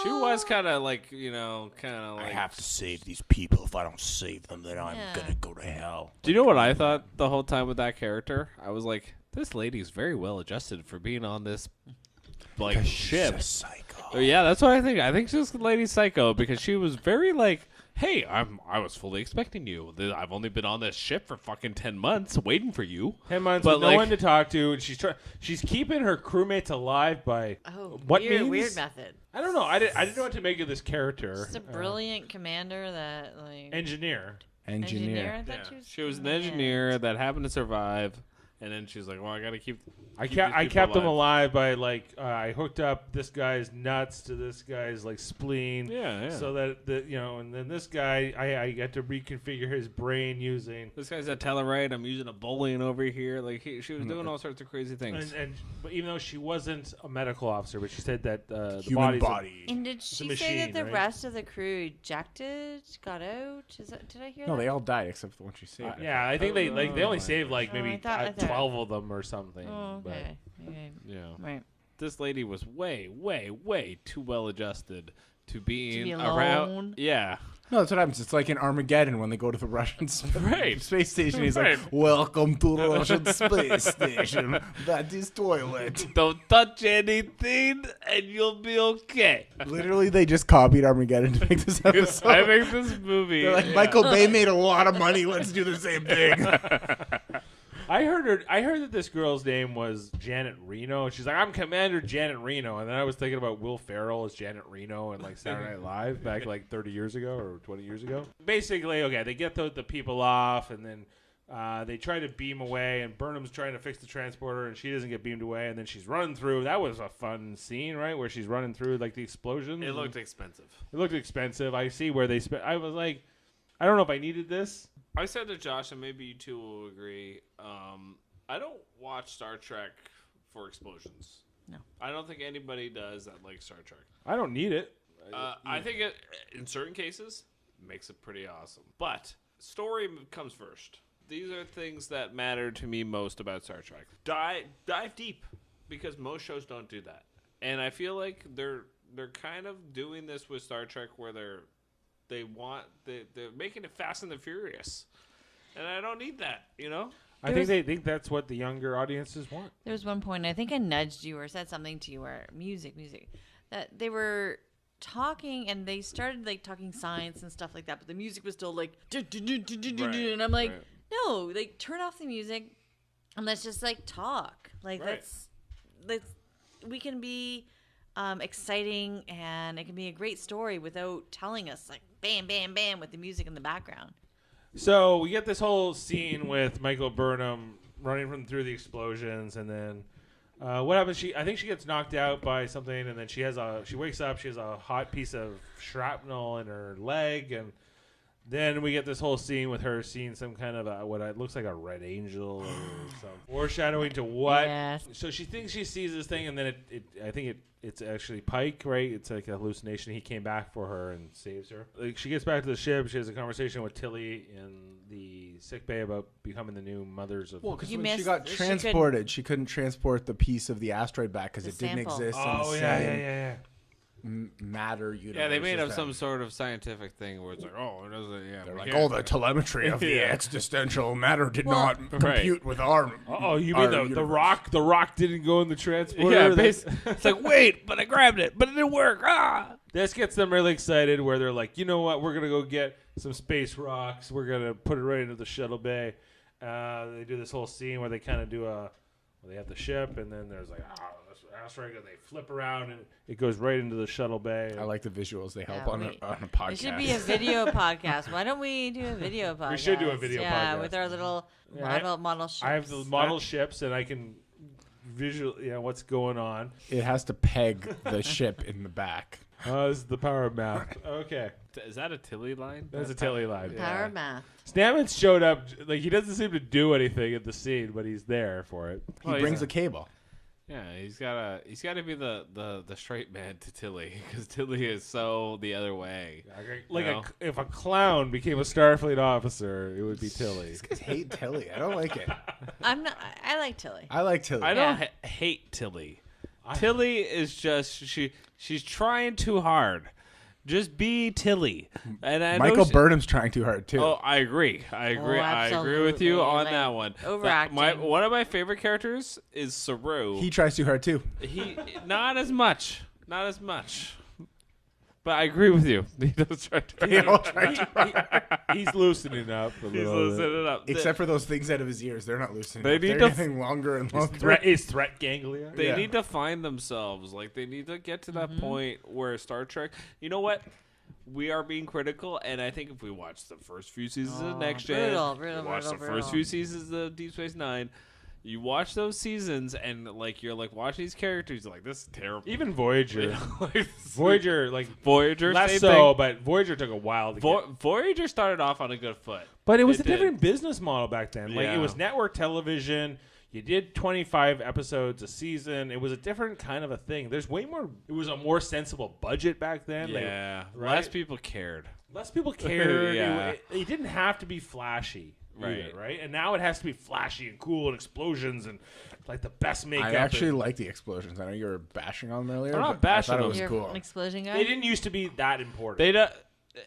She was kind of like, you know, kind of like. to save these people. If I don't save them, then I'm Yeah. gonna go to hell. Do you know what I thought the whole time with that character? I was like, this lady's very well adjusted for being on this, like, ship. She's a psycho. Oh, yeah, that's what I think. I think she's Lady Psycho because she was very like, hey, I was fully expecting you. I've only been on this ship for fucking 10 months waiting for you. 10 months But, with no like- one to talk to, and she's keeping her crewmates alive by Oh, what weird, means? weird method. I don't know. I didn't know what to make of this character. Just a brilliant commander that like Engineer. Engineer. I thought She was an engineer that happened to survive, and then she's like, well, I got to keep. I keep kept these people them alive by I hooked up this guy's nuts to this guy's like spleen. Yeah, yeah. So that and then this guy I got to reconfigure his brain using This guy's a Tellarite. I'm using a Boolean over here. Like she was doing all sorts of crazy things. but even though she wasn't a medical officer, but she said that the Human body's body. And did a she say machine, that the right? rest of the crew ejected, got out? Did I hear No, that? they all died except the one she saved. yeah, I think they only Oh, saved like Oh, maybe I thought- 12 of them or something. Oh, but- okay. Okay. Yeah. Right. This lady was way, way, way too well adjusted to being be around. alone. Yeah. No, that's what happens. It's like in Armageddon when they go to the Russian Right. space station. He's Right. like, "Welcome to the Russian space station. That is toilet." Don't touch anything, and you'll be okay. Literally, they just copied Armageddon to make this episode. I think this movie. They're like, yeah. Michael Bay made a lot of money. Let's do the same thing. I heard that this girl's name was Janet Reno. She's like, I'm Commander Janet Reno, and then I was thinking about Will Ferrell as Janet Reno in like Saturday Night Live back like 30 years ago or 20 years ago. Basically, okay, they get the people off, and then they try to beam away, and Burnham's trying to fix the transporter, and she doesn't get beamed away, and then she's running through. That was a fun scene, right, where she's running through like the explosions. It looked expensive. It looked expensive. I see where they spent. I was like, I don't know if I needed this. I said to Josh, and maybe you two will agree. I don't watch Star Trek for explosions. No. I don't think anybody does that like Star Trek. I don't need it. I think it, in certain cases, makes it pretty awesome. But story comes first. These are things that matter to me most about Star Trek. Dive deep, because most shows don't do that. And I feel like they're kind of doing this with Star Trek, where they're making it Fast and the Furious, and I don't need that. I think they think that's what the younger audiences want. There was one point, I think I nudged you or said something to you, where music, that they were talking and they started like talking science and stuff like that, but the music was still like, and I'm like, no, like turn off the music and let's just like talk. Like let's we can be exciting, and it can be a great story without telling us like bam, bam, bam with the music in the background. So we get this whole scene with Michael Burnham running through the explosions, and then what happens? I think she gets knocked out by something, and then she wakes up. She has a hot piece of shrapnel in her leg, and then we get this whole scene with her seeing some kind of what it looks like a red angel or some foreshadowing to what. Yes. So she thinks she sees this thing, and then I think it's actually Pike, right? It's like a hallucination. He came back for her and saves her. Like, she gets back to the ship. She has a conversation with Tilly in the sickbay about becoming the new mothers of. Well, because You when she missed- got she transported, she couldn't transport the piece of the asteroid back because The it didn't sample. exist in Oh the yeah, same yeah. matter universe. Yeah, they made as up some them. sort of scientific thing where it's like, oh, it doesn't. Yeah, They're we like, can't- oh, the telemetry of the Yeah. existential matter did Well- not compute with our. Oh, you our mean the universe. rock? The rock didn't go in the transporter. Yeah, That's- it's like, wait, but I grabbed it, but it didn't work. Ah. This gets them really excited, where they're like, you know what? We're gonna go get some space rocks. We're gonna put it right into the shuttle bay. They do this whole scene where they kind of do they have the ship, and then there's like, this asteroid, and they flip around, and it goes right into the shuttle bay. I like the visuals. They help Yeah, on we- a podcast. It should be a video podcast. Why don't we do a video podcast? We should do a video yeah, podcast. with our little Yeah, model ships. I have the model ships, and I can visually, what's going on. It has to peg the ship in the back. This is the power of math. Okay, Is that a Tilly line? that's a Tilly line. Power math. Stamets showed up. Like, he doesn't seem to do anything in the scene, but he's there for it. He brings a cable. Yeah, he's gotta be the straight man to Tilly, because Tilly is so the other way. Like, You know? if a clown became a Starfleet officer, it would be Tilly. These guys hate Tilly. I don't like it. I'm not. I like Tilly. I like Tilly. I don't Yeah. hate Tilly. Tilly is just she's trying too hard. Just be Tilly. And I know Michael she- Burnham's trying too hard too. Oh, I agree. I agree with you absolutely. on Like, that one. overacting. One of my favorite characters is Saru. He tries too hard too. He not as much. But I agree with you. He does try to. They all try too hard. He's loosening up a He's little bit. loosening it up. Except for those things out of his ears. They're not loosening. They up. need They're to- getting longer and longer. Threat ganglia. They Yeah. need to find themselves. Like, they need to get to that point where Star Trek. You know what? We are being critical, and I think if we watch the first few seasons of Next Gen, brutal, watch the brutal. first few seasons of Deep Space Nine, you watch those seasons, and like you're like watching these characters, you're like, this is terrible. Even Voyager. Like, Voyager, like, Voyager, less same so, thing. but Voyager took a while to get. Voyager started off on a good foot. But it was a did. different business model back then. Like, Yeah. it was network television. You did 25 episodes a season. It was a different kind of a thing. There's way more. It was a more sensible budget back then. Like, Yeah, right? less people cared. less people cared. Yeah. It didn't have to be flashy. Either, Right. right? And now it has to be flashy and cool and explosions and like the best makeup. I actually like the explosions. I know you were bashing on them earlier. I'm not but bashing I thought them. it was You're cool. an explosion guy. They didn't used to be that important.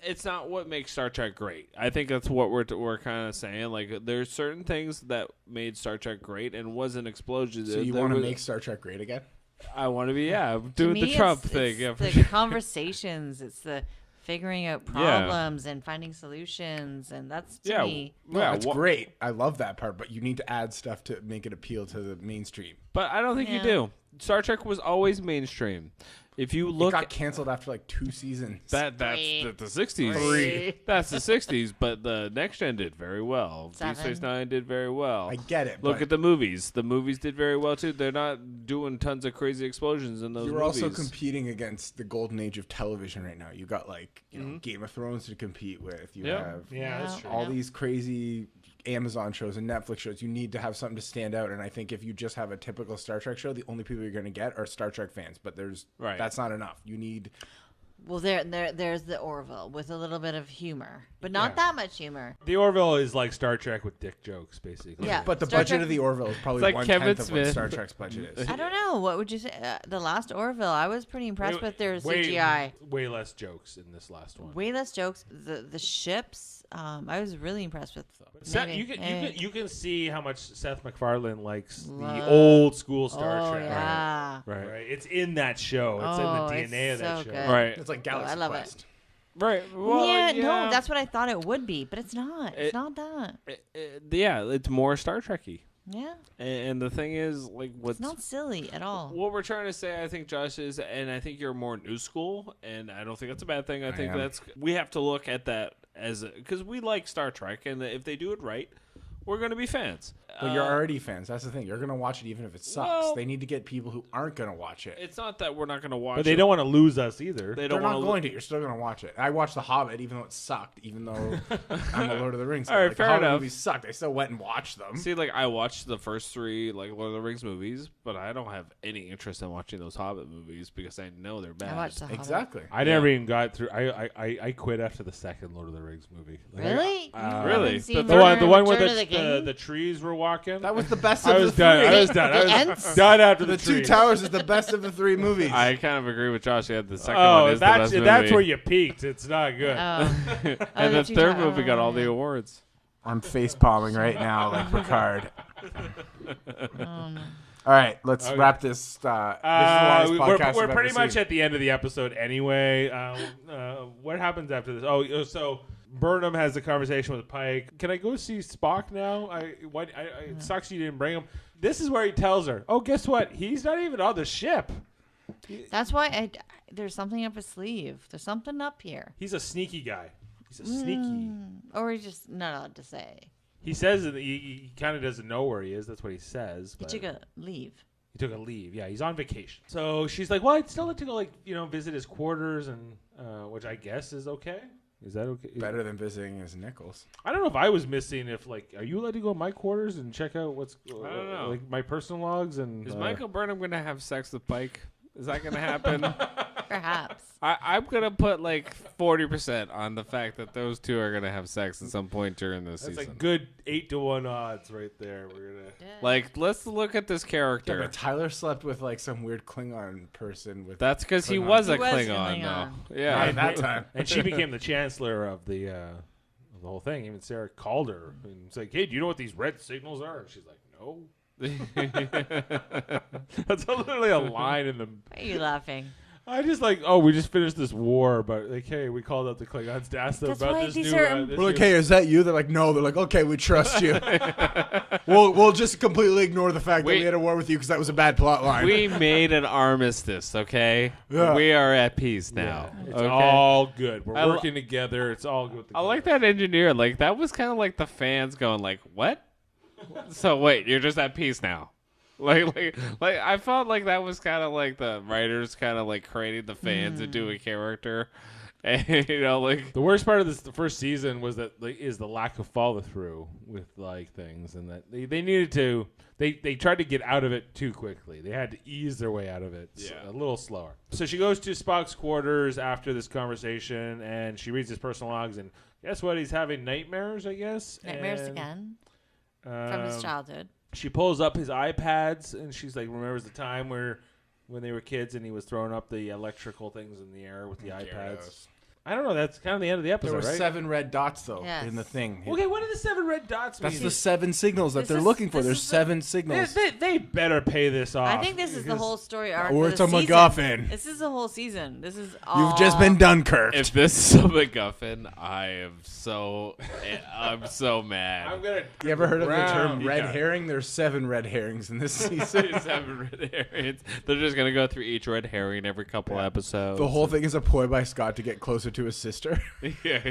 It's not what makes Star Trek great. I think that's what we're kind of saying. Like, there's certain things that made Star Trek great and was an explosion. So you want to make Star Trek great again? I want to be To doing me, the Trump it's thing. Yeah, for the sure. conversations. It's the figuring out problems and finding solutions, and that's to me. No, yeah, it's great. I love that part, but you need to add stuff to make it appeal to the mainstream. But I don't think you Yeah. do. Star Trek was always mainstream. If you It look got canceled after like 2 seasons. that's Three. the 60s. Three. That's the 60s, but the Next Gen did very well. Deep Seven. Space Nine did very well. I get it. Look but at the movies. The movies did very well too. They're not doing tons of crazy explosions in those you're movies. also competing against the golden age of television right now. You got like Game of Thrones to compete with. You Yeah. have yeah, that's true. all these crazy Amazon shows and Netflix shows, you need to have something to stand out. And I think if you just have a typical Star Trek show, the only people you're going to get are Star Trek fans. But that's not enough. You need. Well, there's the Orville with a little bit of humor, but not that much humor. The Orville is like Star Trek with dick jokes, basically. Yeah. But the Star budget Trek- of the Orville is probably like 1/10 Kevin of what Smith. Star Trek's budget is. I don't know. What would you say? The last Orville, I was pretty impressed with their CGI. Way less jokes in this last one. Way less jokes. The ships, I was really impressed with. You can see how much Seth MacFarlane likes the old school Star Trek. Yeah. Right. It's in that show. It's in the DNA of that so show. good. Right. It's like Galaxy I love Quest. it. Right. Well, No, that's what I thought it would be, but it's not. It's not that. Yeah, it's more Star Trekky. Yeah. And the thing is, like, It's not silly at all. what we're trying to say, I think, Josh, is, and I think you're more new school, and I don't think that's a bad thing. I think am. we have to look at that as, because we like Star Trek, and if they do it right, we're going to be fans. But you're already fans. That's the thing. You're going to watch it even if it sucks. Well- They need to get people who aren't going to watch it. It's not that we're not going to watch But they it. don't want to lose us either. They They're don't not want going to. You're still going to watch it. I watched The Hobbit even though it sucked, even though I'm a Lord of the Rings fan. All right, Like, fair the Hobbit enough. movies sucked. I still went and watched them. See, like, I watched the first 3, like, Lord of the Rings movies, but I don't have any interest in watching those Hobbit movies because I know they're bad. I watched the Hobbit. Exactly. I never even got through. I quit after the second Lord of the Rings movie. Like, Really? Really? Haven't seen The one Return where of the King? the trees were walking. That was the best I of was the done. three. I was done. I The was Ents? done after The the Two trees. Towers is the best of the 3 movies. I kind of agree with Josh. Yeah, the second Oh, one is the that's best that's movie. where you peaked. It's not good. And the Two third Towers. movie got all the awards. I'm face palming right now like Picard. All right, let's wrap this. This is the last podcast We're I've pretty ever much seen. at the end of the episode anyway. What happens after this? Oh, so Burnham has a conversation with Pike. Can I go see Spock now? It sucks you didn't bring him. This is where he tells her, oh, guess what? He's not even on the ship. That's why there's something up his sleeve. There's something up here. He's a sneaky guy. He's a sneaky. Or he's just not allowed to say. He says that he kind of doesn't know where he is. That's what he says. He but took a leave. he took a leave. Yeah, he's on vacation. So she's like, well, I'd still like to go, visit his quarters, and which I guess is okay. Is that okay? Better than visiting his nickels. I don't know if I was missing. If are you allowed to go in my quarters and check out what's I don't know. like my personal logs and Is Michael Burnham going to have sex with Pike? Is that going to happen? Perhaps. I'm going to put like 40% on the fact that those two are going to have sex at some point during this That's season. like good 8-1 odds right there. We're gonna. Like, let's look at this Yeah, character. but Tyler slept with like some weird Klingon person with. That's because he Klingon. was a He was a Klingon, Klingon. though. Yeah. At that time. And she became the chancellor of the whole thing. Even Sarah called her and it's like, "Hey, do you know what these red signals are?" And she's like, "No." That's literally a line in the. Why are you laughing? I just like, oh, we just finished this war, but like, hey, we called up the Klingons to ask them That's about why this these new. are- This We're like, new- hey, is that you? They're like, no. They're like, okay, we trust you. we'll just completely ignore the fact that We- we had a war with you because that was a bad plot line. We made an armistice, okay? Yeah. We are at peace now. It's okay? all good. We're I lo- working together. It's all good. I like that engineer. Like, that was kind of like the fans going like, what? So, wait, you're just at peace now. Like I felt like that was kind of like the writers kind of like creating the fans into a character. And, like... The worst part of the first season was that is the lack of follow through with like things, and that they needed to. They tried to get out of it too quickly. They had to ease their way out of it a little slower. So she goes to Spock's quarters after this conversation, and she reads his personal logs, and guess what? He's having nightmares, I guess. Nightmares And, again from his um, childhood. She pulls up his iPads, and she's like, remembers the time when they were kids, and he was throwing up the electrical things in the air with the iPads. I don't know. That's kind of the end of the episode, There were right? 7 red dots though Yes. in the thing. Okay, what are the 7 red dots mean? That's the 7 signals that This they're is- looking for. this There's is the- 7 signals. They better pay this off. I think this is the because- whole story arc. Or for it's the a season. MacGuffin. This is the whole season. This is all. You've just been Dunkirk. If this is a MacGuffin, I'm so mad. I'm gonna. You ever heard of the term Ground. red Yeah. herring? There's 7 red herrings in this season. There's 7 red herrings. They're just gonna go through each red herring every couple episodes. The whole thing is a ploy by Scott to get closer to his sister. yeah.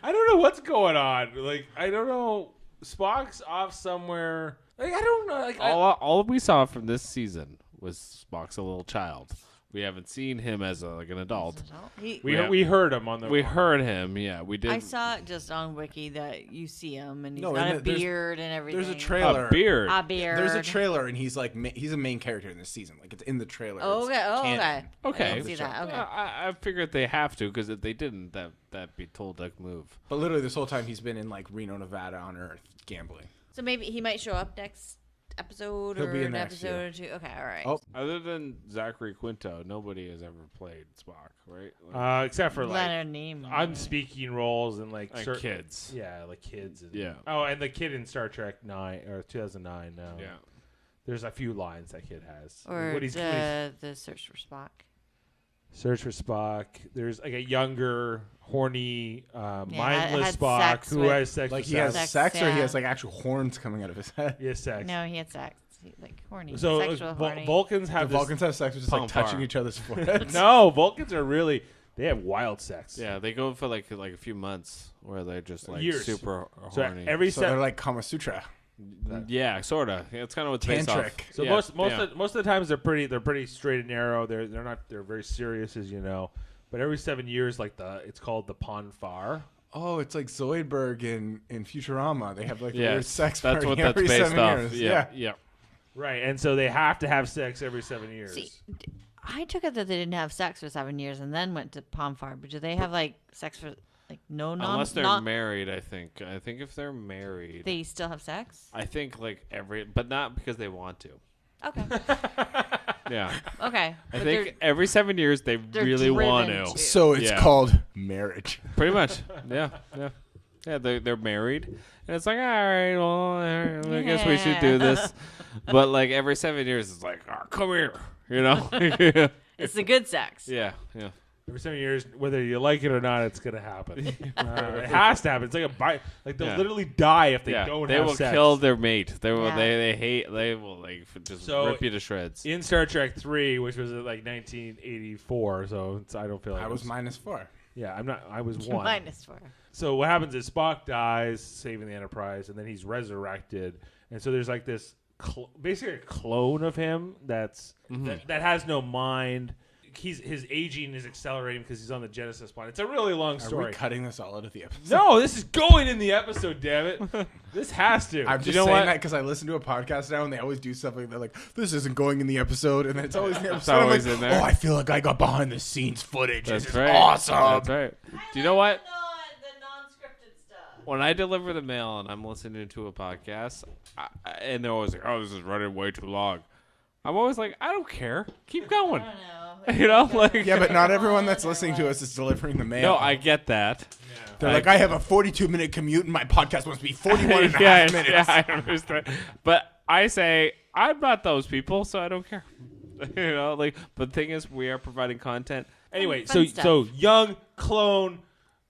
I don't know what's going on. Like, I don't know. Spock's off somewhere. Like, I don't know. Like, all we saw from this season was Spock's a little child. We haven't seen him as an adult. We heard him on the. We heard him. Yeah, we did. I saw it just on Wiki that you see him and he's No, got and a beard and everything. There's a trailer. A beard. A beard. There's a trailer, and he's like he's a main character in this season. Like it's in the trailer. Oh, It's okay. Oh, canon. okay. Okay. I didn't see that. Okay. I figured they have to because if they didn't, that'd be total dick move. But literally this whole time he's been in like Reno, Nevada on Earth gambling. So maybe he might show up next episode He'll or be in an next episode or two. Okay, all right. Oh. Other than Zachary Quinto, nobody has ever played Spock, right? Like, Except for like Leonard Nimoy. unspeaking roles and like and certain kids. Yeah, like kids. And, Yeah. Oh, and the kid in Star Trek 2009. No. Yeah. There's a few lines that kid has. Or What he's- the Search for Spock. Search for Spock. There's like a younger, horny, mindless had Spock sex who with- has sex Like with he has Sass. Sex, sex, or he yeah. has like actual horns coming out of his head. He has sex. No, he had sex. Like horny. So Sexual horny. Vulcans The have this- Vulcans have sex with just like Pump touching fire. each other's foreheads. No, Vulcans are really. They have wild sex. Yeah, they go for like a few months where they're just like Years. super So horny. every So se- they're like Kama Sutra. Yeah, sorta. Yeah, it's kind of what's based off. Tantric. So Yeah, most yeah. most of the times they're pretty straight and narrow. They're very serious, as you know. But every 7 years, like it's called the Ponfar. Oh, it's like Zoidberg in Futurama. They have like a Yeah, weird sex that's party what that's every based 7 off. years. Yeah. Right, and so they have to have sex every 7 years. See, I took it that they didn't have sex for 7 years and then went to Pomfar. But do they have like sex for like Unless they're not, married, I think. I think if they're married, they still have sex? I think like but not because they want to. Okay. Yeah, Okay. I But think every 7 years they they're really want driven to. to. So it's Yeah. called marriage. Pretty much. Yeah. Yeah, they're married, and it's like, all right, well, I guess we should do this. But like every 7 years, it's like, oh, come here, you know? it's the good sex. yeah. Every 7 years, whether you like it or not, it's gonna happen. It has to happen. It's like a bite. Like they'll Yeah. literally die if they Yeah, don't they have will sex. kill their mate. They will. Yeah. They hate. They will like just So, rip you to shreds. In Star Trek 3, which was like 1984, so I don't feel like I was it's- -4. Yeah, I'm not. I was one. -4. So what happens is Spock dies, saving the Enterprise, and then he's resurrected. And so there's like this, basically a clone of him that has no mind. His aging is accelerating because he's on the Genesis planet. It's a really long Are story. we cutting this all out of the episode? No, this is going in the episode. Damn it! This has to. I'm Do just you know saying what? that because I listen to a podcast now and they always do something. They're like, "This isn't going in the episode," and then it's always in the It's episode. I'm always like, in there. "Oh, I feel like I got behind the scenes footage. That's This is right. awesome." That's right. Do you know what? The non-scripted stuff. When I deliver the mail and I'm listening to a podcast, and they're always like, "Oh, this is running way too long," I'm always like, "I don't care. Keep going." I don't know. You know, like Yeah, but not everyone that's listening to us is delivering the mail. no, I get that. They're like, I have a 42-minute commute and my podcast wants to be 41 and a yeah, half minutes. yeah, I understand. But I say I'm not those people, so I don't care. You know, like. But the thing is, we are providing content. Anyway, Fun so stuff. young clone,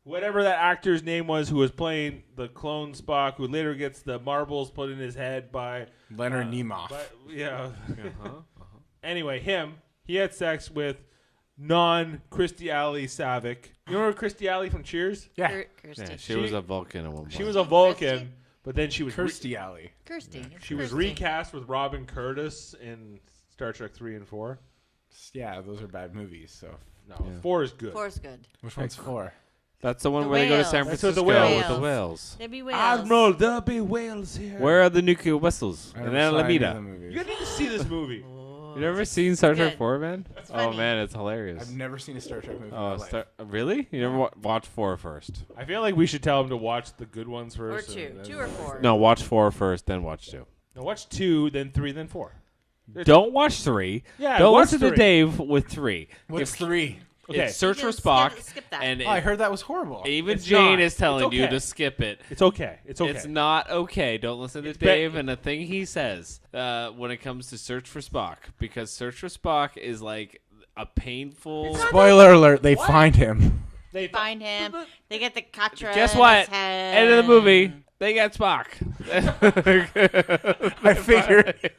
whatever that actor's name was, who was playing the clone Spock, who later gets the marbles put in his head by Leonard Nimoy. yeah. Uh-huh. Anyway, he had sex with non-Christy Alley Savick. You remember Christy Alley from Cheers? Yeah, Kirsty. Yeah, she was a Vulcan at one point. She was a Vulcan, Kirsty? but then she was Kirstie Alley. Kirsty. she was recast with Robin Curtis in Star Trek 3 and 4. Yeah, those are bad movies. So No, Yeah. 4 is good. Four's good. which one's 4? That's the one The where they go to San whales. That's with Francisco the with the whales. whales. There be whales. Admiral, there'll be whales here. Where are the nuclear whistles? I And never saw any of the Alameda. movies. You need to see this movie. You never seen Star Trek good. 4, man? Oh funny. man, it's hilarious. I've never seen a Star Trek movie in my Oh, life. really? You never watch 4 first? I feel like we should tell him to watch the good ones Or first. 2. and then- 2 or 4. No, watch 4 first, then watch 2. No, watch 2, then 3, then 4. Don't watch 3. Yeah, Don't watch listen to 3. Dave with 3. What's If- 3? Okay. It's Search for Skip- Spock, skip that. and Oh, I heard that was horrible. even It's Jane not. is telling It's you okay. to skip it. It's okay. It's okay. It's not okay. Don't listen to It's Dave and the thing he says when it comes to Search for Spock, because Search for Spock is like a painful. Spoiler alert, they find him. They Find him. They get the Katra. Guess in what? his head. End of the movie. They get Spock. I figured.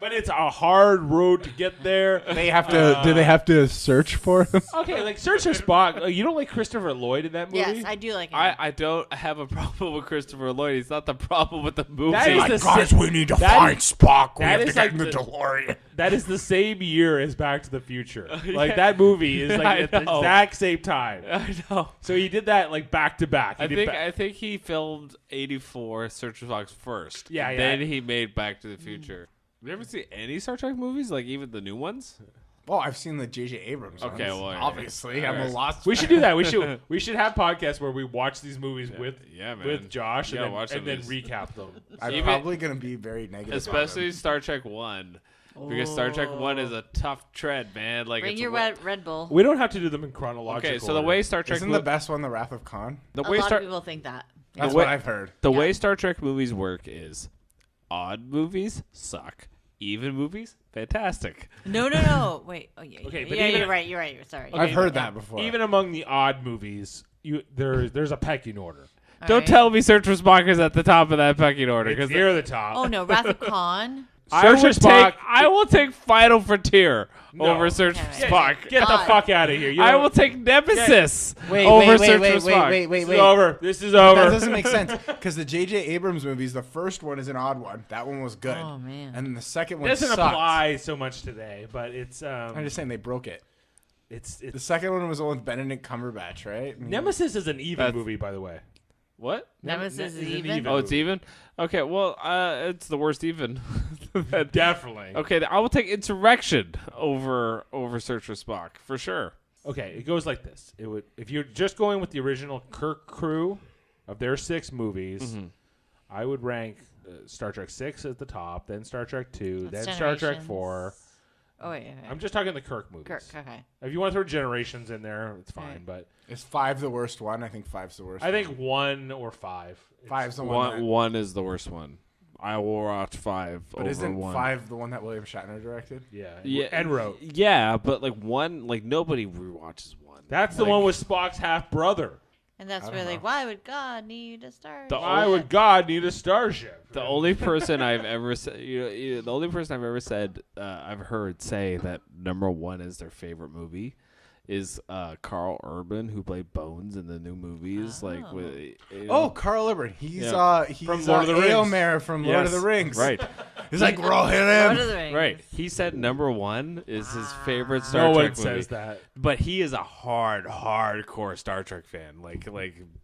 but it's a hard road to get there. They have to. Do they have to search for him? Okay, like search for Spock. You don't like Christopher Lloyd in that movie? Yes, I do like him. I don't have a problem with Christopher Lloyd. He's not the problem with the movie. That is the Guys, we need to that find is- Spock. We that have to is get like in the the- DeLorean. That is the same year as Back to the Future. Like Yeah. that movie is like I at the know. exact same time. I know. So he did that like back to back. I think he filmed 84 Search for Spock first. Yeah, yeah. Then he made Back to the Future. Have you ever seen any Star Trek movies? Like even the new ones? Oh, I've seen the J.J. Abrams. Okay, ones. well, yeah. obviously, I'm a Alright. lost. We should do that. We should have podcasts where we watch these movies with man. with Josh You and, gotta watch then, and then some of recap them. I'm Even- probably gonna be very negative. on Especially them. Star Trek 1. Because Star Trek 1 is a tough tread, man. Like Bring it's your Red Bull. We don't have to do them in chronological. Okay, so the order. way Star Trek Isn't the best one the Wrath of Khan? the A way lot Star of people think that. That's way- what I've heard. the Yeah. way Star Trek movies work is odd movies suck. Even movies, fantastic. No. Wait. Oh, yeah. Okay, yeah, but yeah, even- you're right. You're right. Sorry. I've heard that before. even among the odd movies, there's a pecking order. All Don't right. tell me Search for Spock is at the top of that pecking order. It's Because near the top. Oh no, Wrath of Khan. I will take Final Frontier No. over Search for Okay. Spock. Get the God. fuck out of here. You I don't- will take Nemesis Wait, over wait, Search wait, for wait, Spock. wait, wait, This wait. is over. This is over. That doesn't make sense because the J.J. Abrams movies, the first one is an odd one. That one was good. Oh man. And then the second one doesn't sucked. apply so much today, but it's I'm just saying they broke it. it's The second one was the one with Benedict Cumberbatch, right? Nemesis is an even That's- movie, by the way. What? Nemesis is an even? Oh, it's even? Okay, well, it's the worst even. Definitely. Okay, I will take Insurrection over Search for Spock, for sure. Okay, it goes like this. It would if you're just going with the original Kirk crew of their 6 movies, Mm-hmm. I would rank Star Trek 6 at the top, then Star Trek 2, That's then Star Trek Generations. 4. Oh wait. Okay. I'm just talking the Kirk movies. Kirk. Okay. If you want to throw Generations in there, it's fine. Right. But Is 5 the worst one? I think 5's the worst. I think 1 or 5. 5's the one. One is the worst one. I will watch 5 But over isn't 1. 5 the one that William Shatner directed? Yeah, and wrote. Yeah, but like 1, like nobody rewatches 1. That's the Like, one with Spock's half brother. And that's I where don't like, know. why would God need a star? The Why would God need a starship? The only person I've ever said, the only person I've ever said, I've heard say that number 1 is their favorite movie, is Carl Urban, who played Bones in the new movies. Oh. Like, with, Oh, Carl Urban. He's Yeah. he's From Lord of the Rings. Eomer from Lord of the Yes. Rings. right, He's like, we're all hitting Lord him. of the Rings. right. He said number 1 is his favorite Star No Trek one movie. says that. But he is a hardcore Star Trek fan, like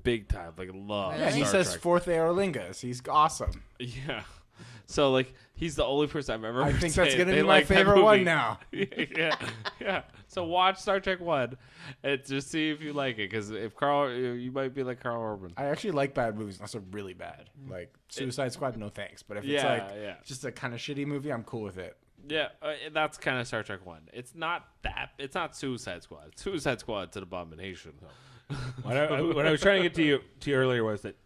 big time, like love. Really? Yeah, he Star says Trek. Fourth Aerlingus. He's awesome. Yeah. So like he's the only person I've ever. I heard think say that's gonna they be my like that favorite one movie. now. yeah. So watch Star Trek 1 and just see if you like it. Because if Carl, you might be like Carl Urban. I actually like bad movies unless they're really bad. Like Suicide Squad, no thanks. But if it's Yeah, like yeah. just a kind of shitty movie, I'm cool with it. Yeah, that's kind of Star Trek 1. It's not that. It's not Suicide Squad. Suicide Squad's an abomination. What I was trying to get to you earlier was that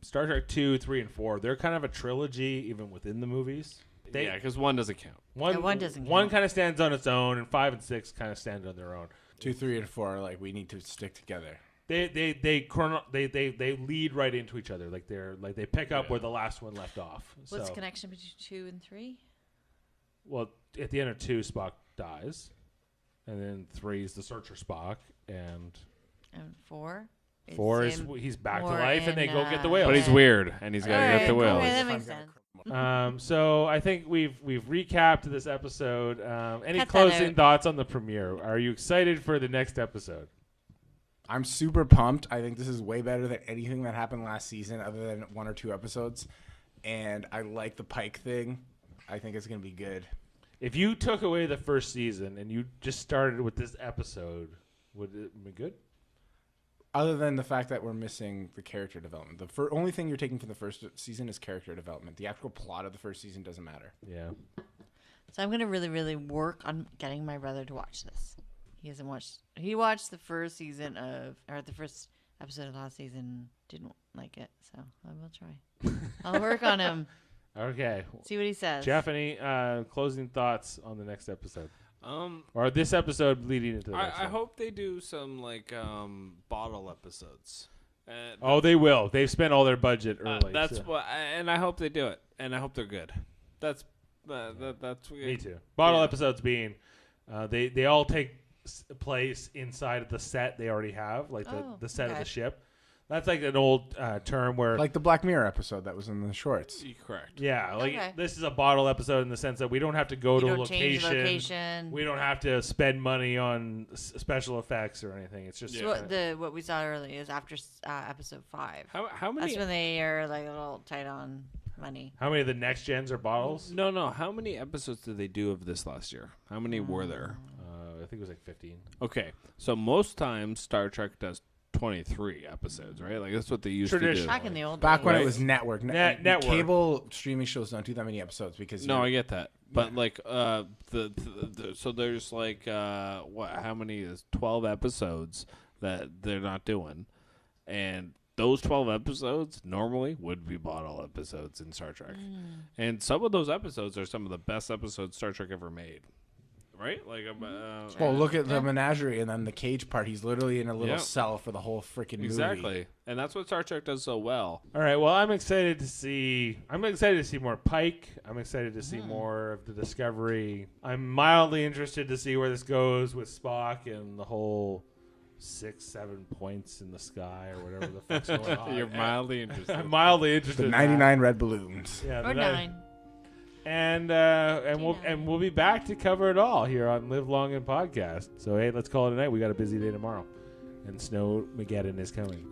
Star Trek 2, 3, and 4, they're kind of a trilogy even within the movies. Yeah, because 1 doesn't count. one doesn't One count. kind of stands on its own, and 5 and 6 kind of stand on their own. 2, 3, and 4 are like we need to stick together. They lead right into each other. Like they pick up where the last one left off. What's the So, connection between 2 and 3? well, at the end of 2, Spock dies, and then 3 is the Searcher Spock, and And 4? 4 is him he's back to more life, and they in, go get the uh, whales. But he's weird, and he's got to Alright, get the cool. whales. Yeah, that If makes I'm gonna sense. So I think we've recapped this episode. Any Cut that closing out. thoughts on the premiere? Are you excited for the next episode? I'm super pumped. I think this is way better than anything that happened last season, other than 1 or 2 episodes. And I like the Pike thing. I think it's gonna be good. If you took away the first season and you just started with this episode, would it be good? Other than the fact that we're missing the character development. The only thing you're taking from the first season is character development. The actual plot of the first season doesn't matter. Yeah. So I'm going to really, really work on getting my brother to watch this. He hasn't watched. He watched the first season or the first episode of last season. Didn't like it, so I will try. I'll work on him. Okay. See what he says. Jeff, any closing thoughts on the next episode? Or this episode leading into the next I one? hope they do some like bottle episodes. Oh, they will. They've spent all their budget early. That's so. what, and I hope they do it, and I hope they're good. That's That's Me too. Bottle Yeah. episodes being, they all take place inside of the set they already have, like the set of okay. the ship. That's like an old term where, Like the Black Mirror episode that was in the shorts. You're correct. yeah, like Okay. this is a bottle episode in the sense that we don't have to go You to a don't change location. location. We don't have to spend money on special effects or anything. It's just So what we saw earlier is after episode 5. How many? That's when they are like a little tight on money. how many of the next gens are bottles? No. How many episodes did they do of this last year? How many were there? I think it was like 15. Okay, so most times Star Trek does 23 episodes, right? Like that's what they used to do. Traditional. Back in the old Back days. when Right. it was network. Network. Cable streaming shows don't do that many episodes because No, you're- I get that, but like so there's like how many is 12 episodes that they're not doing, and those 12 episodes normally would be bottle episodes in Star Trek, and some of those episodes are some of the best episodes Star Trek ever made, right? Like Well, look at the menagerie and then the cage part. He's literally in a little Yeah. cell for the whole freaking movie. exactly, and that's what Star Trek does so well. All right. Well, I'm excited to see more Pike. I'm excited to see more of the Discovery. I'm mildly interested to see where this goes with Spock and the whole 6-7 points in the sky or whatever the fuck's going on. You're mildly interested. I'm mildly interested. The in that. 99 red balloons. Yeah, Or the 9. And we'll be back to cover it all here on Live Long and Podcast. So hey, let's call it a night. We got a busy day tomorrow, and Snowmageddon is coming.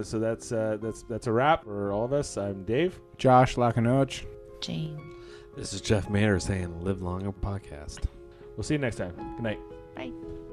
So that's a wrap for all of us. I'm Dave. Josh Lacanoche. Jane. This is Jeff Mayer saying "Live Longer" podcast. We'll see you next time. Good night. Bye.